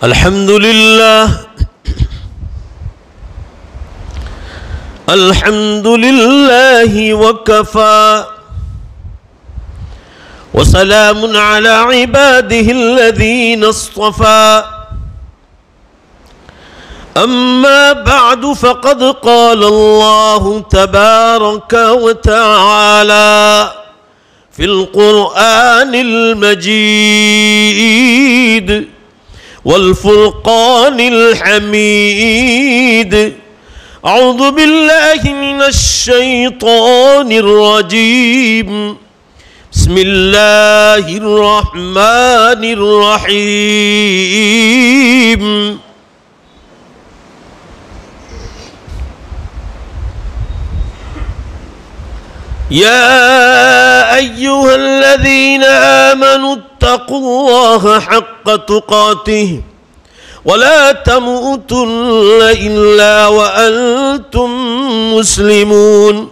الحمد لله وكفى وسلام على عباده الذين اصطفى أما بعد فقد قال الله تبارك وتعالى في القرآن المجيد والفرقان الحميد. أعوذ بالله من الشيطان الرجيم. بسم الله الرحمن الرحيم. يا أيها الذين آمنوا اتقوا الله حق تقاته ولا تموتن إلا وأنتم مسلمون.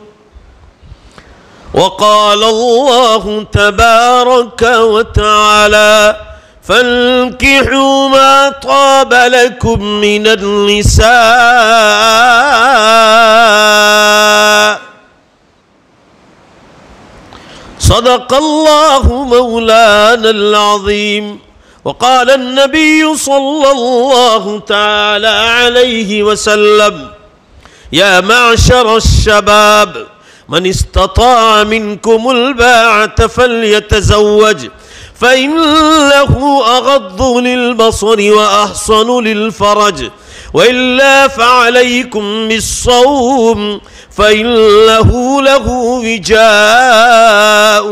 وقال الله تبارك وتعالى فانكحوا ما طاب لكم من النساء. صدق الله مولانا العظيم. وقال النبي صلى الله تعالى عليه وسلم يا معشر الشباب من استطاع منكم الباعة فليتزوج فإنه أغض للبصر وأحصن للفرج وإلا فعليكم بالصوم فإنه له وجاء.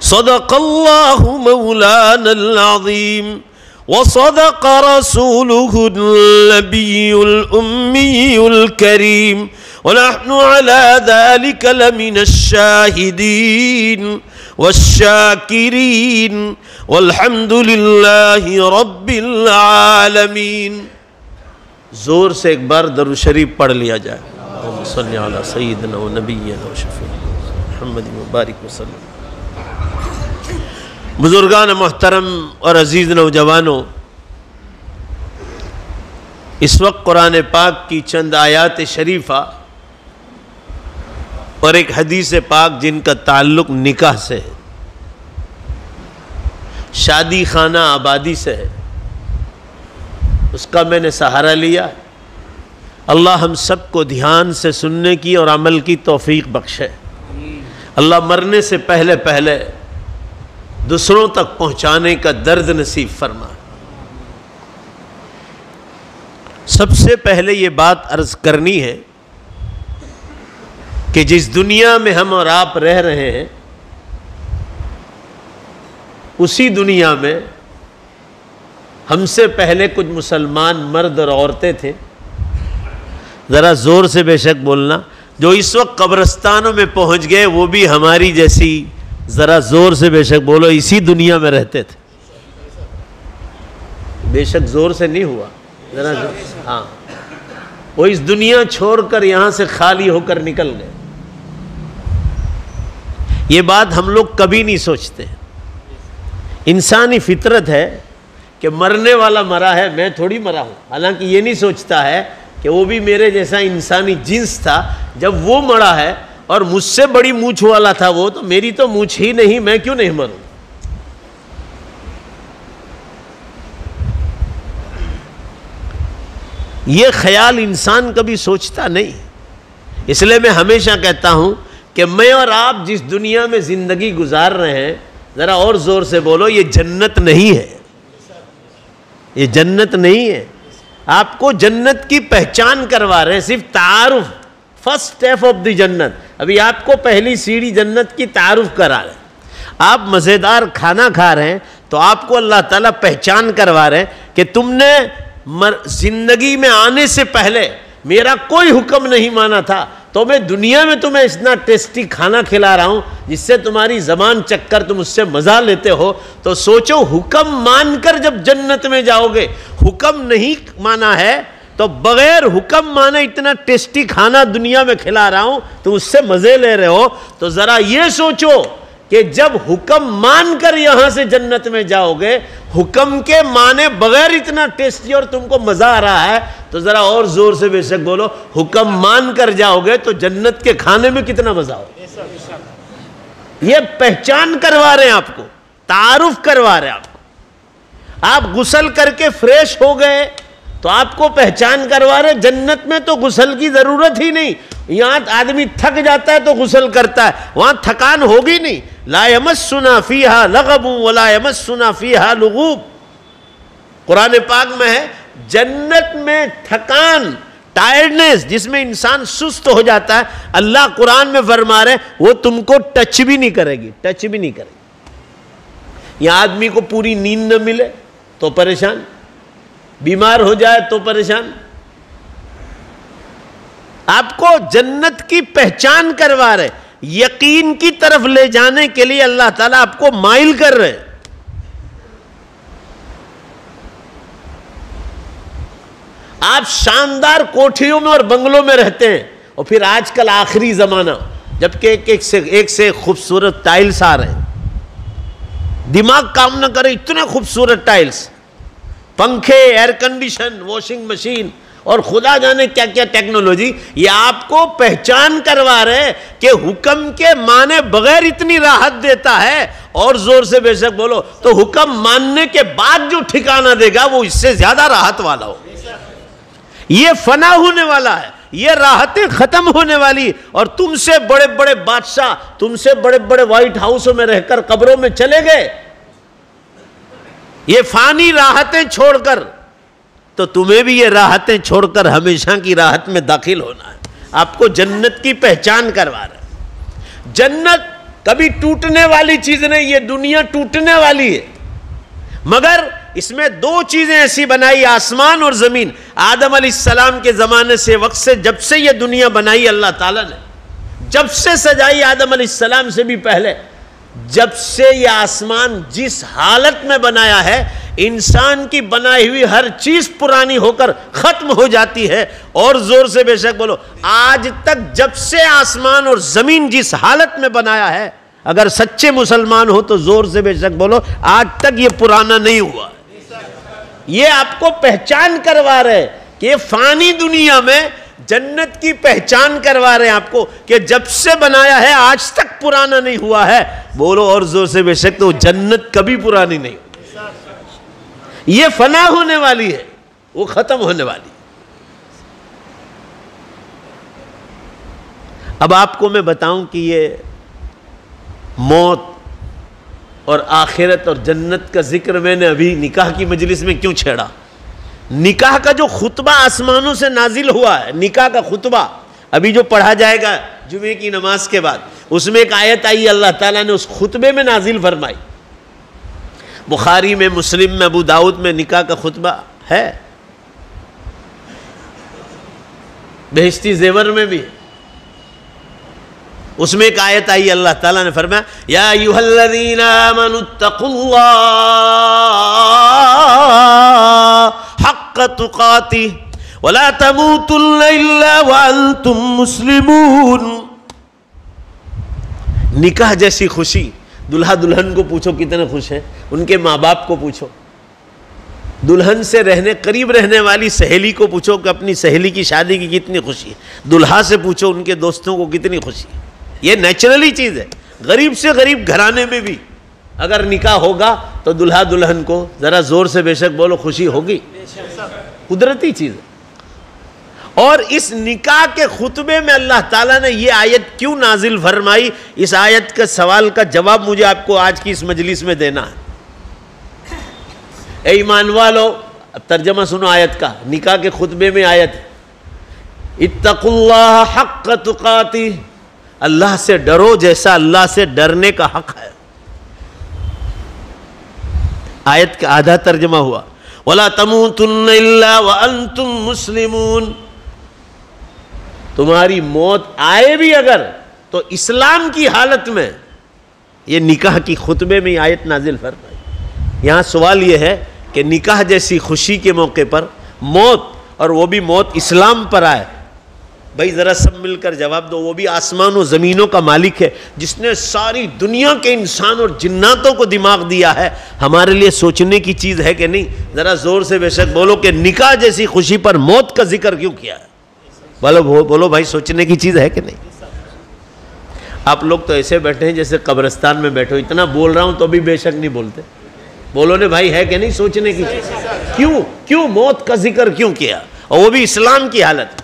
صدق الله مولانا العظيم وصدق رسوله النبي الأمي الكريم ونحن على ذلك لمن الشاهدين والشاكرين والحمد لله رب العالمین. زور سے ایک بار درود شریف پڑھ لیا جائے. اللہم صلی علی سیدنا و نبینا و شفیعنا محمد مبارک وسلم. بزرگان محترم اور عزیز نوجوانوں، اس وقت قرآن پاک کی چند آیات شریفہ اور ایک حدیث پاک جن کا تعلق نکاح سے ہے، شادی خانہ آبادی سے ہے، اس کا میں نے سہارا لیا. اللہ ہم سب کو دھیان سے سننے کی اور عمل کی توفیق بخشے. اللہ مرنے سے پہلے پہلے دوسروں تک پہنچانے کا درد نصیب فرما. سب سے پہلے یہ بات عرض کرنی ہے کہ جس دنیا میں ہم اور آپ رہ رہے ہیں اسی دنیا میں ہم سے پہلے کچھ مسلمان مرد اور عورتیں تھے. ذرا زور سے بے شک بولنا. جو اس وقت قبرستانوں میں پہنچ گئے وہ بھی ہماری جیسی، ذرا زور سے بے شک بولو، اسی دنیا میں رہتے تھے. بے شک زور سے نہیں ہوا، ذرا ہاں. وہ اس دنیا چھوڑ کر یہاں سے خالی ہو کر نکل گئے. یہ بات ہم لوگ کبھی نہیں سوچتے. انسانی فطرت ہے کہ مرنے والا مرا ہے، میں تھوڑی مرا ہوں. حالانکہ یہ نہیں سوچتا ہے کہ وہ بھی میرے جیسا انسانی جنس تھا. جب وہ مرا ہے اور مجھ سے بڑی مونچھ والا تھا وہ، تو میری تو مونچھ ہی نہیں، میں کیوں نہیں مروں؟ یہ خیال انسان کبھی سوچتا نہیں. اس لیے میں ہمیشہ کہتا ہوں کہ میں اور آپ جس دنیا میں زندگی گزار رہے ہیں، ذرا اور زور سے بولو، یہ جنت نہیں ہے. یہ جنت نہیں ہے. آپ کو جنت کی پہچان کروا رہے ہیں، صرف تعارف، فرسٹ اسٹیپ آف دی جنت. ابھی آپ کو پہلی سیڑھی جنت کی تعارف کرا رہے ہیں. آپ مزیدار کھانا کھا رہے ہیں تو آپ کو اللہ تعالیٰ پہچان کروا رہے ہیں کہ تم نے زندگی میں آنے سے پہلے میرا کوئی حکم نہیں مانا تھا، تو میں دنیا میں تمہیں اتنا ٹیسٹی کھانا کھلا رہا ہوں جس سے تمہاری زبان چک کر تم اس سے مزہ لیتے ہو. تو سوچو، حکم مان کر جب جنت میں جاؤ گے، حکم نہیں مانا ہے تو بغیر حکم مانے اتنا ٹیسٹی کھانا دنیا میں کھلا رہا ہوں، تم اس سے مزے لے رہے ہو. تو ذرا یہ سوچو کہ جب حکم مان کر یہاں سے جنت میں جاؤ گے، حکم کے مانے بغیر اتنا ٹیسٹی اور تم کو مزہ آ رہا ہے تو ذرا اور زور سے بے شک بولو حکم مان کر جاؤ گے تو جنت کے کھانے میں کتنا مزہ ہو. یہ پہچان کروا رہے ہیں آپ کو, تعارف کروا رہے ہیں آپ کو. آپ غسل کر کے فریش ہو گئے تو آپ کو پہچان کروا رہے جنت میں تو غسل کی ضرورت ہی نہیں. یہاں آدمی تھک جاتا ہے تو غسل کرتا ہے, وہاں تھکان ہوگی نہیں. لا یمسنا فیہا لغب ولا یمسنا فیہا لغوب. قرآن پاک میں ہے جنت میں تھکان, ٹائرڈنس جس میں انسان سست ہو جاتا ہے, اللہ قرآن میں فرما رہے وہ تم کو ٹچ بھی نہیں کرے گی, ٹچ بھی نہیں کرے گی. یہاں آدمی کو پوری نیند نہ ملے تو پریشان, بیمار ہو جائے تو پریشان. آپ کو جنت کی پہچان کروا رہے, یقین کی طرف لے جانے کے لیے اللہ تعالیٰ آپ کو مائل کر رہے. آپ شاندار کوٹھیوں میں اور بنگلوں میں رہتے ہیں, اور پھر آج کل آخری زمانہ جبکہ ایک سے خوبصورت ٹائلز آ رہے ہیں, دماغ کام نہ کرے اتنے خوبصورت ٹائلز, پنکھے, ایئر کنڈیشن, واشنگ مشین اور خدا جانے کیا کیا ٹیکنالوجی. یہ آپ کو پہچان کروا رہے کہ حکم کے مانے بغیر اتنی راحت دیتا ہے, اور زور سے بے شک بولو تو حکم ماننے کے بعد جو ٹھکانہ دے گا وہ اس سے زیادہ راحت والا ہو. یہ فنا ہونے والا ہے, یہ راحتیں ختم ہونے والی, اور تم سے بڑے بڑے بادشاہ تم سے بڑے بڑے وائٹ ہاؤسوں میں رہ کر قبروں میں چلے گئے. یہ فانی راحتیں چھوڑ کر, تو تمہیں بھی یہ راحتیں چھوڑ کر ہمیشہ کی راحت میں داخل ہونا ہے. آپ کو جنت کی پہچان کروا رہا ہے. جنت کبھی ٹوٹنے والی چیز نہیں, یہ دنیا ٹوٹنے والی ہے, مگر اس میں دو چیزیں ایسی بنائی, آسمان اور زمین. آدم علیہ السلام کے زمانے سے, وقت سے, جب سے یہ دنیا بنائی اللہ تعالیٰ نے, جب سے سجائی آدم علیہ السلام سے بھی پہلے, جب سے یہ آسمان جس حالت میں بنایا ہے, انسان کی بنائی ہوئی ہر چیز پرانی ہو کر ختم ہو جاتی ہے. اور زور سے بے شک بولو آج تک جب سے آسمان اور زمین جس حالت میں بنایا ہے, اگر سچے مسلمان ہو تو زور سے بے شک بولو آج تک یہ پرانا نہیں ہوا. یہ آپ کو پہچان کروا رہے کہ یہ فانی دنیا میں جنت کی پہچان کروا رہے ہیں آپ کو کہ جب سے بنایا ہے آج تک پرانا نہیں ہوا ہے. بولو اور زور سے بے شک تو جنت کبھی پرانی نہیں. یہ فنا ہونے والی ہے, وہ ختم ہونے والی. اب آپ کو میں بتاؤں کہ یہ موت اور آخرت اور جنت کا ذکر میں نے ابھی نکاح کی مجلس میں کیوں چھیڑا. نکاح کا جو خطبہ آسمانوں سے نازل ہوا ہے, نکاح کا خطبہ ابھی جو پڑھا جائے گا جمعے کی نماز کے بعد, اس میں ایک آیت آئی, اللہ تعالیٰ نے اس خطبے میں نازل فرمائی. بخاری میں, مسلم میں, ابو داؤد میں نکاح کا خطبہ ہے, بہشتی زیور میں بھی. اس میں ایک آیت آئی, اللہ تعالیٰ نے فرمایا یا ایھا الذین آمنوا اتقوا اللہ حق تقاتہ ولا تموتن الا وانتم مسلمون. نکاح جیسی خوشی, دلہا دلہن کو پوچھو کتنے خوش ہیں, ان کے ماں باپ کو پوچھو, دلہن سے قریب رہنے والی سہیلی کو پوچھو کہ اپنی سہیلی کی شادی کی کتنی خوشی ہے, دلہا سے پوچھو ان کے دوستوں کو کتنی خوشی ہے. یہ نیچرلی چیز ہے. غریب سے غریب گھرانے میں بھی اگر نکاح ہوگا تو دلہا دلہن کو ذرا زور سے بے شک بولو خوشی ہوگی, قدرتی چیز ہے. اور اس نکاح کے خطبے میں اللہ تعالیٰ نے یہ آیت کیوں نازل فرمائی, اس آیت کے سوال کا جواب مجھے آپ کو آج کی اس مجلس میں دینا ہے. اے ایمان والو, اب ترجمہ سنو آیت کا. نکاح کے خطبے میں آیت اتقوا اللہ حق تقاتہ, اللہ سے ڈرو جیسا اللہ سے ڈرنے کا حق ہے. آیت کا آدھا ترجمہ ہوا وَلَا تَمُوتُنَّ إِلَّا وَأَنْتُمْ مُسْلِمُونَ. تمہاری موت آئے بھی اگر تو اسلام کی حالت میں. یہ نکاح کی خطبے میں آیت نازل فرمائی. یہاں سوال یہ ہے کہ نکاح جیسی خوشی کے موقع پر موت, اور وہ بھی موت اسلام پر آئے, بھائی ذرا سب مل کر جواب دو. وہ بھی آسمان و زمینوں کا مالک ہے جس نے ساری دنیا کے انسان اور جناتوں کو دماغ دیا ہے. ہمارے لیے سوچنے کی چیز ہے کہ نہیں؟ ذرا زور سے بے شک بولو کہ نکاح جیسی خوشی پر موت کا ذکر کیوں کیا ہے؟ بولو بھائی سوچنے کی چیز ہے کہ نہیں؟ آپ لوگ تو ایسے بیٹھے ہیں جیسے قبرستان میں بیٹھے ہو. اتنا بول رہا ہوں تو بھی بے شک نہیں بولتے. بولو نے بھائی ہے کہ نہیں سوچنے کی چیز؟ کیوں موت کا ذکر کیوں کیا؟ اور وہ بھی اسلام کی حالت.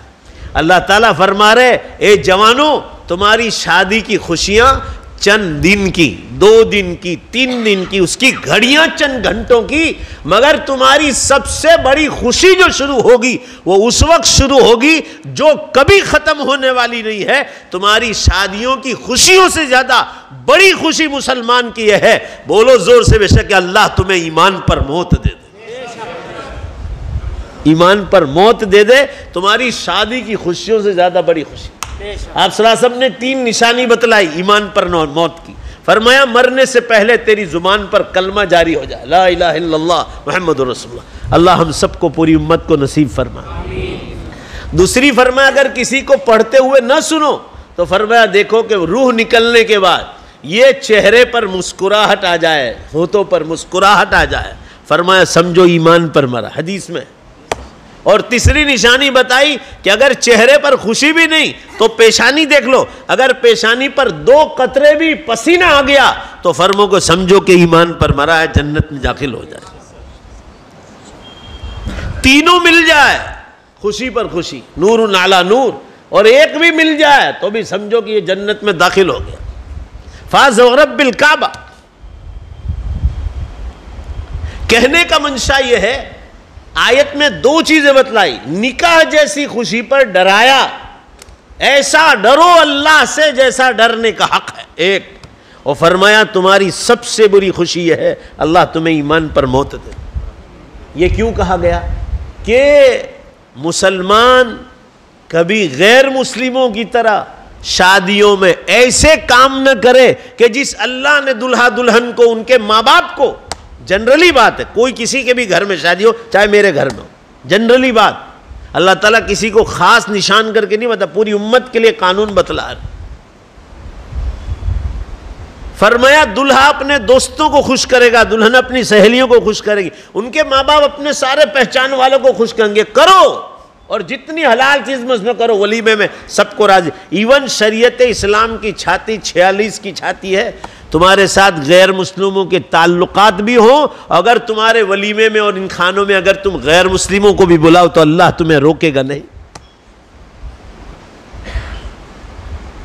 اللہ تعالیٰ فرما رہے اے جوانوں تمہاری شادی کی خوشیاں چند دن کی، 2 دن کی، 3 دن کی، اس کی گھڑیاں چند گھنٹوں کی، مگر تمہاری سب سے بڑی خوشی جو شروع ہوگی وہ اس وقت شروع ہوگی جو کبھی ختم ہونے والی نہیں ہے. تمہاری شادیوں کی خوشیوں سے زیادہ بڑی خوشی مسلمان کی یہ ہے. بولو زور سے بے شک کہ اللہ تمہیں ایمان پر موت دے دے. ایمان پر موت دے دے. تمہاری شادی کی خوشیوں سے زیادہ بڑی خوشی. آپ صلی اللہ علیہ وسلم نے 3 نشانی بتلائی ایمان پر موت کی. فرمایا مرنے سے پہلے تیری زبان پر کلمہ جاری ہو جائے لا الہ الا اللہ محمد رسول اللہ. اللہ ہم سب کو پوری امت کو نصیب فرما. دوسری فرمایا اگر کسی کو پڑھتے ہوئے نہ سنو تو فرمایا دیکھو کہ روح نکلنے کے بعد یہ چہرے پر مسکراہٹ آ جائے، ہونٹوں پر مسکراہٹ آ جائے، فرمایا سمجھو ایمان پر مرا. حدیث میں. اور تیسری نشانی بتائی کہ اگر چہرے پر خوشی بھی نہیں تو پیشانی دیکھ لو. اگر پیشانی پر 2 قطرے بھی پسینہ آ گیا تو فرمو کو سمجھو کہ ایمان پر مرا ہے، جنت میں داخل ہو جائے. تینوں مل جائے خوشی پر خوشی، نور علی نور، اور ایک بھی مل جائے تو بھی سمجھو کہ یہ جنت میں داخل ہو گیا. فاز ورب الکعبہ. کہنے کا منشا یہ ہے آیت میں 2 چیزیں بتلائی. نکاح جیسی خوشی پر ڈرایا، ایسا ڈرو اللہ سے جیسا ڈرنے کا حق ہے. ایک اور فرمایا تمہاری سب سے بری خوشی یہ ہے اللہ تمہیں ایمان پر موت دے. یہ کیوں کہا گیا کہ مسلمان کبھی غیر مسلموں کی طرح شادیوں میں ایسے کام نہ کرے کہ جس اللہ نے دلہا دلہن کو ان کے ماں باپ کو، جنرلی بات ہے کوئی کسی کے بھی گھر میں شادی ہو چاہے میرے گھر میں ہو، جنرلی بات اللہ تعالیٰ کسی کو خاص نشان کر کے نہیں بتا، پوری امت کے لیے قانون بتلا رہا. فرمایا دلہا اپنے دوستوں کو خوش کرے گا، دلہن اپنی سہیلیوں کو خوش کرے گی، ان کے ماں باپ اپنے سارے پہچان والوں کو خوش کریں گے. کرو اور جتنی حلال چیز میں اس میں کرو، ولیمے میں سب کو راضی. ایون شریعت اسلام کی چھاتی 46 کی چھاتی ہے. تمہارے ساتھ غیر مسلموں کے تعلقات بھی ہوں، اگر تمہارے ولیمے میں اور ان کھانوں میں اگر تم غیر مسلموں کو بھی بلاؤ تو اللہ تمہیں روکے گا نہیں.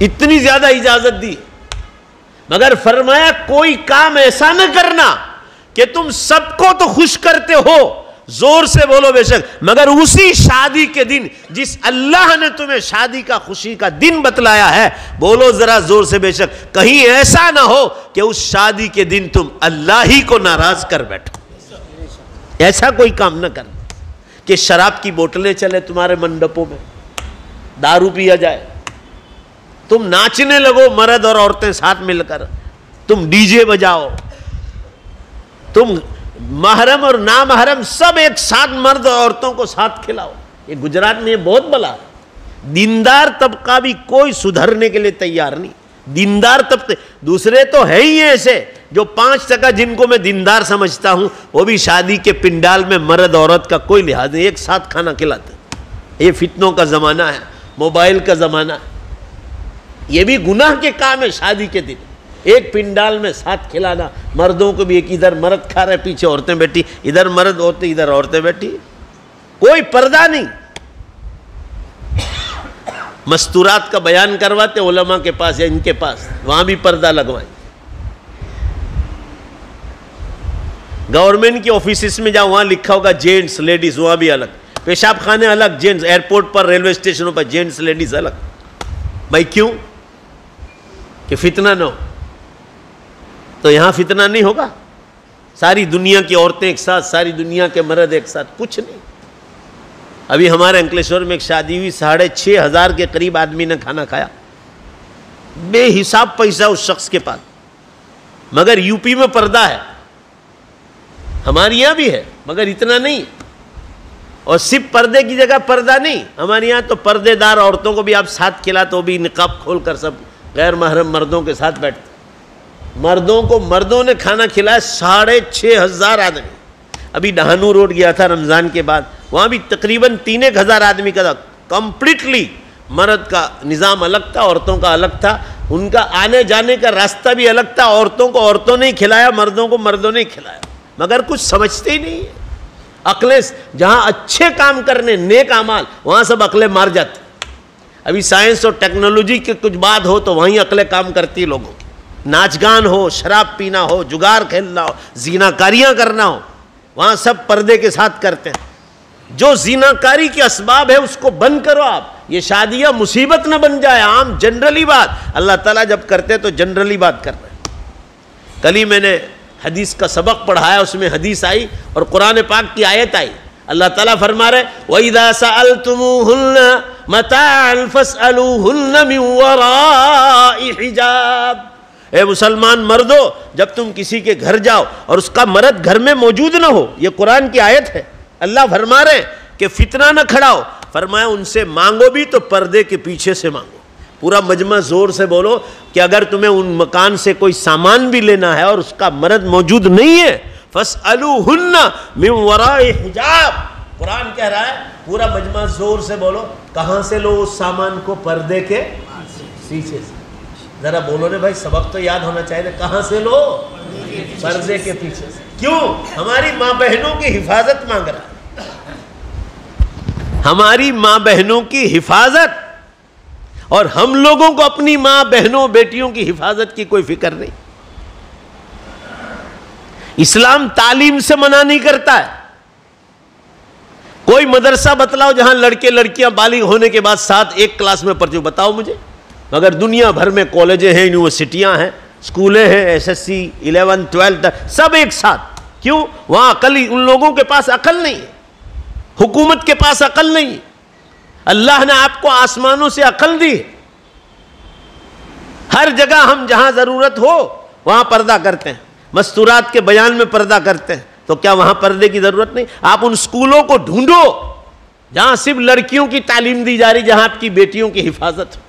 اتنی زیادہ اجازت دی. مگر فرمایا کوئی کام ایسا نہ کرنا کہ تم سب کو تو خوش کرتے ہو، زور سے بولو بے شک، مگر اسی شادی کے دن جس اللہ نے تمہیں شادی کا خوشی کا دن بتلایا ہے، بولو ذرا زور سے بے شک، کہیں ایسا نہ ہو کہ اس شادی کے دن تم اللہ ہی کو ناراض کر بیٹھو. ایسا کوئی کام نہ کرنا کہ شراب کی بوتلیں چلے تمہارے منڈپوں میں، دارو پیا جائے، تم ناچنے لگو مرد اور عورتیں ساتھ مل کر، تم ڈی جے بجاؤ، تم محرم اور نامحرم سب ایک ساتھ مرد اور عورتوں کو ساتھ کھلاؤ. یہ گجرات میں یہ بہت بلا ہے. دیندار طبقہ بھی کوئی سدھرنے کے لیے تیار نہیں. دیندار طبقے دوسرے تو ہے ہی ایسے جو 5% جن کو میں دیندار سمجھتا ہوں، وہ بھی شادی کے پنڈال میں مرد عورت کا کوئی لحاظ نہیں، ایک ساتھ کھانا کھلاتے. یہ فتنوں کا زمانہ ہے، موبائل کا زمانہ ہے. یہ بھی گناہ کے کام ہے. شادی کے دن ایک پنڈال میں ساتھ کھلانا، مردوں کو بھی ایک، ادھر مرد کھا رہے پیچھے عورتیں بیٹھی، ادھر مرد ہوتے ادھر عورتیں بیٹھی، کوئی پردہ نہیں. مستورات کا بیان کرواتے علماء کے پاس یا ان کے پاس، وہاں بھی پردہ لگوائیں. گورنمنٹ کی آفیسز میں جاؤ وہاں لکھا ہوگا جینٹس لیڈیز، وہاں بھی الگ. پیشاب خانے الگ جینٹس، ایئرپورٹ پر ریلوے اسٹیشنوں پر جینٹس لیڈیز الگ. بھائی کیوں؟ کہ فتنہ نہ ہو. تو یہاں فتنہ نہیں ہوگا؟ ساری دنیا کی عورتیں ایک ساتھ، ساری دنیا کے مرد ایک ساتھ، کچھ نہیں. ابھی ہمارے انکلیشور میں ایک شادی ہوئی، 6,500 کے قریب آدمی نے کھانا کھایا، بے حساب پیسہ اس شخص کے پاس. مگر یو پی میں پردہ ہے، ہمارے یہاں بھی ہے مگر اتنا نہیں. اور صرف پردے کی جگہ پردہ نہیں، ہمارے یہاں تو پردے دار عورتوں کو بھی آپ ساتھ کھلا تو بھی نقاب کھول کر سب غیر محرم مردوں کے ساتھ بیٹھتے. مردوں کو مردوں نے کھانا کھلایا 6,500 آدمی. ابھی ڈہانو روڈ گیا تھا رمضان کے بعد، وہاں بھی تقریباً 3,000 آدمی کا تھا. کمپلیٹلی مرد کا نظام الگ تھا، عورتوں کا الگ تھا، ان کا آنے جانے کا راستہ بھی الگ تھا. عورتوں کو عورتوں نے کھلایا، مردوں کو مردوں نے کھلایا، مگر کچھ سمجھتے ہی نہیں ہے. عقلیں جہاں اچھے کام کرنے نیک اعمال وہاں سب عقلیں مار جاتی. ابھی سائنس اور ٹیکنالوجی کی کچھ بات ہو تو وہیں عقلیں کام کرتی ہے لوگوں کی. ناچ گان ہو، شراب پینا ہو، جگار کھیلنا ہو، زیناکاریاں کرنا ہو، وہاں سب پردے کے ساتھ کرتے ہیں. جو زیناکاری کے اسباب ہے اس کو بند کرو. آپ یہ شادیاں مصیبت نہ بن جائے. عام جنرلی بات اللہ تعالیٰ جب کرتے تو جنرلی بات کر رہے ہیں. کل ہی میں نے حدیث کا سبق پڑھایا، اس میں حدیث آئی اور قرآن پاک کی آیت آئی. اللہ تعالیٰ فرما رہے وَإِذَا سَأَلْتُمُوهُنَّ مَتَاعًا فَاسْأَلُوهُنَّ مِنْ وَرَاءِ حِجَابٍ. اے مسلمان مردو، جب تم کسی کے گھر جاؤ اور اس کا مرد گھر میں موجود نہ ہو، یہ قرآن کی آیت ہے. اللہ فرما رہے کہ فتنہ نہ کھڑا ہو. فرمایا ان سے مانگو بھی تو پردے کے پیچھے سے مانگو. پورا مجمع زور سے بولو کہ اگر تمہیں ان مکان سے کوئی سامان بھی لینا ہے اور اس کا مرد موجود نہیں ہے، فَاسْأَلُوهُنَّ مِنْ وَرَاءِ حِجَابٍ. قرآن کہہ رہا ہے پورا مجمع زور سے بولو کہاں سے لو اس سامان کو؟ پردے کے پیچھے سے. ذرا بولو نے بھائی، سبق تو یاد ہونا چاہیے. کہاں سے لو؟ پردے کے پیچھے سے. کیوں؟ ہماری ماں بہنوں کی حفاظت مانگ رہا ہے. ہماری ماں بہنوں کی حفاظت، اور ہم لوگوں کو اپنی ماں بہنوں بیٹیوں کی حفاظت کی کوئی فکر نہیں. اسلام تعلیم سے منع نہیں کرتا ہے. کوئی مدرسہ بتلاؤ جہاں لڑکے لڑکیاں بالغ ہونے کے بعد ساتھ ایک کلاس میں پڑھتے ہو، بتاؤ مجھے. مگر دنیا بھر میں کالجیں ہیں، یونیورسٹیاں ہیں، اسکولیں ہیں، SSC 11 12 سب ایک ساتھ. کیوں؟ وہاں عقل، ان لوگوں کے پاس عقل نہیں ہے، حکومت کے پاس عقل نہیں ہے. اللہ نے آپ کو آسمانوں سے عقل دی. ہر جگہ ہم جہاں ضرورت ہو وہاں پردہ کرتے ہیں. مستورات کے بیان میں پردہ کرتے ہیں، تو کیا وہاں پردے کی ضرورت نہیں؟ آپ ان اسکولوں کو ڈھونڈو جہاں صرف لڑکیوں کی تعلیم دی جا رہی، جہاں آپ کی بیٹیوں کی حفاظت ہو.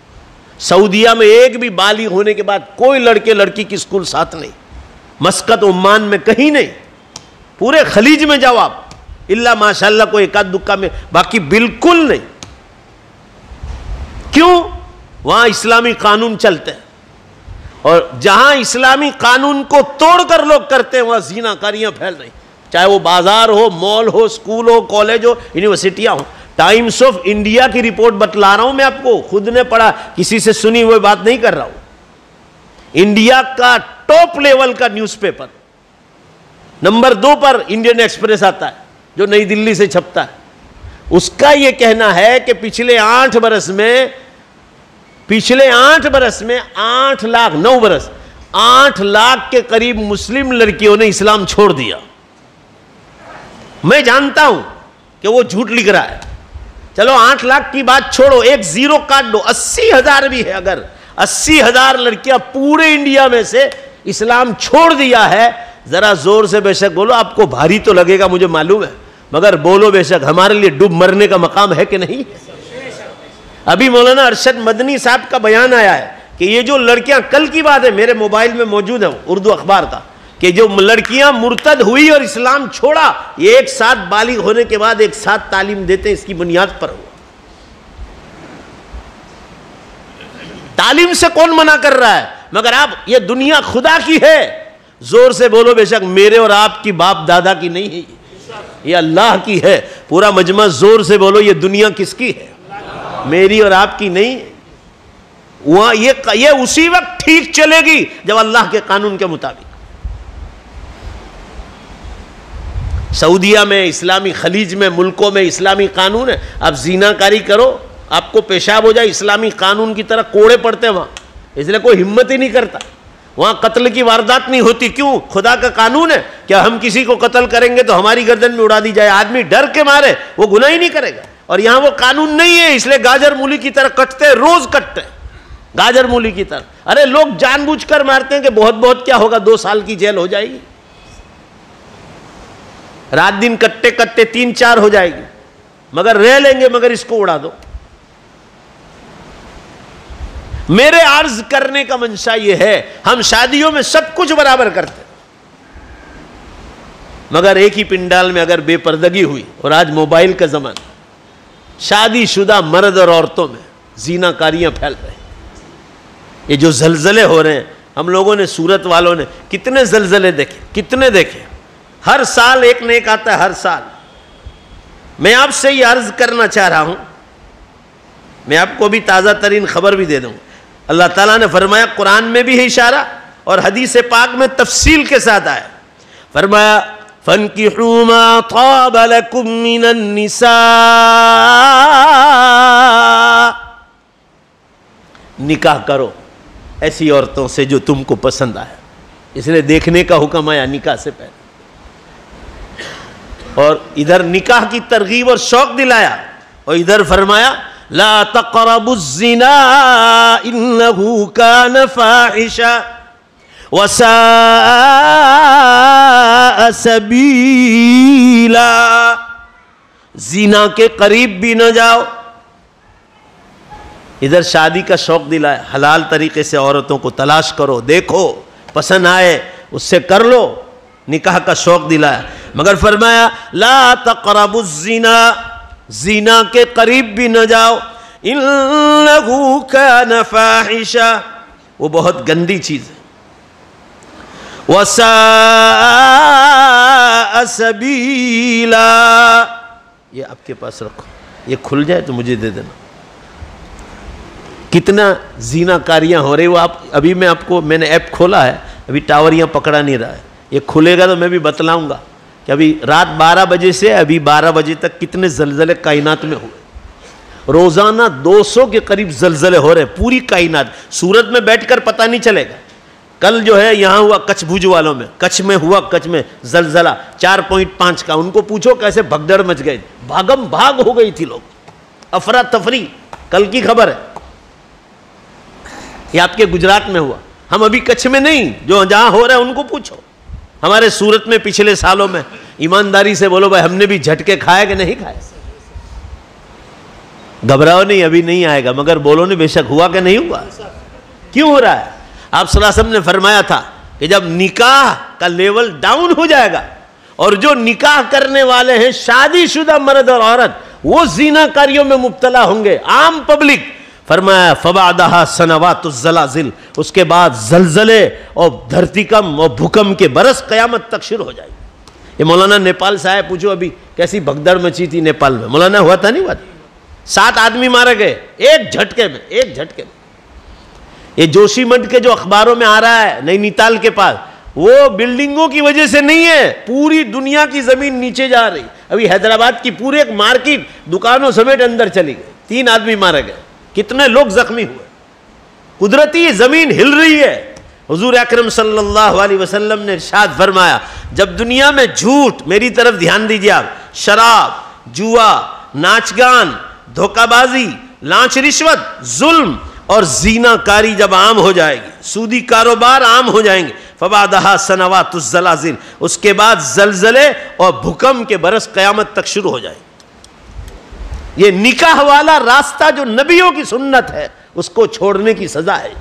سعودیہ میں ایک بھی بالغ ہونے کے بعد کوئی لڑکے لڑکی کی اسکول ساتھ نہیں. مسقط عمان میں کہیں نہیں. پورے خلیج میں جاؤ آپ، اللہ ماشاءاللہ کوئی ایک آدھ دکا میں، باقی بالکل نہیں. کیوں؟ وہاں اسلامی قانون چلتے ہیں، اور جہاں اسلامی قانون کو توڑ کر لوگ کرتے ہیں وہاں زیناکاریاں پھیل رہی. چاہے وہ بازار ہو، مال ہو، اسکول ہو، کالج ہو، یونیورسٹیاں ہوں. ٹائمز آف انڈیا کی رپورٹ بتلا رہا ہوں میں آپ کو، خود نے پڑھا، کسی سے سنی ہوئی بات نہیں کر رہا ہوں. انڈیا کا ٹاپ لیول کا نیوز پیپر نمبر 2 پر انڈین ایکسپریس آتا ہے جو نئی دلی سے چھپتا ہے. اس کا یہ کہنا ہے کہ پچھلے 8 برس میں 8 لاکھ کے قریب مسلم لڑکیوں نے اسلام چھوڑ دیا. میں جانتا ہوں کہ وہ جھوٹ لکھ رہا ہے. چلو 8 لاکھ کی بات چھوڑو، ایک زیرو کاٹ دو، 80,000 بھی ہے. اگر 80,000 لڑکیاں پورے انڈیا میں سے اسلام چھوڑ دیا ہے، ذرا زور سے بے شک بولو. آپ کو بھاری تو لگے گا مجھے معلوم ہے، مگر بولو بے شک. ہمارے لیے ڈوب مرنے کا مقام ہے کہ نہیں؟ ابھی مولانا ارشد مدنی صاحب کا بیان آیا ہے کہ یہ جو لڑکیاں، کل کی بات ہے، میرے موبائل میں موجود ہے اردو اخبار کا، کہ جو لڑکیاں مرتد ہوئی اور اسلام چھوڑا، یہ ایک ساتھ بالغ ہونے کے بعد ایک ساتھ تعلیم دیتے، اس کی بنیاد پر ہوا. تعلیم سے کون منع کر رہا ہے؟ مگر آپ، یہ دنیا خدا کی ہے. زور سے بولو بے شک. میرے اور آپ کی باپ دادا کی نہیں ہے، یہ اللہ کی ہے. پورا مجمع زور سے بولو یہ دنیا کس کی ہے؟ میری اور آپ کی نہیں. وہاں یہ اسی وقت ٹھیک چلے گی جب اللہ کے قانون کے مطابق. سعودیہ میں، اسلامی خلیج میں، ملکوں میں اسلامی قانون ہے. آپ زنا کاری کرو، آپ کو پیشاب ہو جائے، اسلامی قانون کی طرح کوڑے پڑتے ہیں وہاں. اس لیے کوئی ہمت ہی نہیں کرتا. وہاں قتل کی واردات نہیں ہوتی. کیوں؟ خدا کا قانون ہے کہ ہم کسی کو قتل کریں گے تو ہماری گردن میں اڑا دی جائے. آدمی ڈر کے مارے وہ گناہ ہی نہیں کرے گا. اور یہاں وہ قانون نہیں ہے، اس لیے گاجر مولی کی طرح کٹتے، روز کٹتے گاجر مولی کی طرح. ارے لوگ جان بوجھ کر مارتے ہیں کہ بہت بہت کیا ہوگا، 2 سال کی جیل ہو جائے گی. رات دن کٹتے کٹتے 3 4 ہو جائے گی. مگر رہ لیں گے، مگر اس کو اڑا دو. میرے عرض کرنے کا منشا یہ ہے، ہم شادیوں میں سب کچھ برابر کرتے، مگر ایک ہی پنڈال میں اگر بے پردگی ہوئی، اور آج موبائل کا زمانہ، شادی شدہ مرد اور عورتوں میں زنا کاریاں پھیل رہی ہیں. یہ جو زلزلے ہو رہے ہیں، ہم لوگوں نے، سورت والوں نے کتنے زلزلے دیکھے، کتنے دیکھے. ہر سال ایک نہ ایک آتا ہے، ہر سال. میں آپ سے یہ عرض کرنا چاہ رہا ہوں، میں آپ کو بھی تازہ ترین خبر بھی دے دوں. اللہ تعالیٰ نے فرمایا، قرآن میں بھی ہے اشارہ اور حدیث پاک میں تفصیل کے ساتھ آیا. فرمایا فَانْكِحُوا مَا طَابَ لَكُم مِّنَ النِّسَاءِ، نکاح کرو ایسی عورتوں سے جو تم کو پسند آئے. اس لیے دیکھنے کا حکم آیا نکاح سے پہلے، اور ادھر نکاح کی ترغیب اور شوق دلایا، اور ادھر فرمایا لا تقربوا الزنا انه كان فاحشا وساء سبیلا. زنا کے قریب بھی نہ جاؤ. ادھر شادی کا شوق دلایا، حلال طریقے سے عورتوں کو تلاش کرو، دیکھو، پسند آئے اس سے کر لو. نکاح کا شوق دلایا، مگر فرمایا لا تقربوا الزنا، زنا کے قریب بھی نہ جاؤ، انہو کان فاحشا، وہ بہت گندی چیز ہے. وساء سبیلا، یہ آپ کے پاس رکھو، یہ کھل جائے تو مجھے دے دینا. کتنا زنا کاریاں ہو رہی، وہ آپ ابھی میں نے ایپ کھولا ہے، ابھی ٹاور یہاں پکڑا نہیں رہا ہے. یہ کھلے گا تو میں بھی بتلاؤں گا کہ ابھی رات 12 بجے سے ابھی 12 بجے تک کتنے زلزلے کائنات میں ہوئے. روزانہ 200 کے قریب زلزلے ہو رہے ہیں پوری کائنات. سورت میں بیٹھ کر پتہ نہیں چلے گا. کل جو ہے یہاں ہوا کچھ بھوج والوں میں، کچھ میں ہوا، کچھ میں زلزلہ 4.5 کا. ان کو پوچھو کیسے بھگدڑ مچ گئے، بھاگم بھاگ ہو گئی تھی، لوگ افراتفری. کل کی خبر ہے، یہ آپ کے گجرات میں ہوا. ہم ابھی کچھ میں نہیں، جو جہاں ہو رہا ہے ان کو پوچھو. ہمارے سورت میں پچھلے سالوں میں، ایمانداری سے بولو بھائی، ہم نے بھی جھٹکے کھائے کہ نہیں کھائے؟ گھبراؤ نہیں، ابھی نہیں آئے گا، مگر بولو نہیں بے شک ہوا کہ نہیں ہوا. کیوں ہو رہا ہے؟ آپ صلی اللہ علیہ وسلم نے فرمایا تھا کہ جب نکاح کا لیول ڈاؤن ہو جائے گا، اور جو نکاح کرنے والے ہیں شادی شدہ مرد اور عورت، وہ زنا کاریوں میں مبتلا ہوں گے، عام پبلک. فرمایا فبعدها سنوات الزلازل، اس کے بعد زلزلے اور دھرتیکم اور بھوکم کے برس قیامت تک شروع ہو جائے گی. یہ مولانا نیپال سے آئے، پوچھو ابھی کیسی بھگدڑ مچی تھی نیپال میں. مولانا ہوا تھا نہیں ہوا تھا؟ 7 آدمی مارے گئے ایک جھٹکے میں، ایک جھٹکے میں. یہ جوشی مٹھ کے جو اخباروں میں آ رہا ہے نینی تال کے پاس، وہ بلڈنگوں کی وجہ سے نہیں ہے، پوری دنیا کی زمین نیچے جا رہی. ابھی حیدرآباد کی پورے ایک مارکیٹ دکانوں سمیت اندر چلی گئی، 3 آدمی مارے گئے، کتنے لوگ زخمی ہوئے. قدرتی زمین ہل رہی ہے. حضور اکرم صلی اللہ علیہ وسلم نے ارشاد فرمایا، جب دنیا میں جھوٹ، میری طرف دھیان دیجیے آپ، شراب، جوا، ناچ گان، دھوکہ بازی، لانچ رشوت، ظلم اور زنا کاری جب عام ہو جائے گی، سودی کاروبار عام ہو جائیں گے، فبعدها سنوات الزلازل، اس کے بعد زلزلے اور بھوکم کے برس قیامت تک شروع ہو جائیں گے. یہ نکاح والا راستہ جو نبیوں کی سنت ہے، اس کو چھوڑنے کی سزا ہے.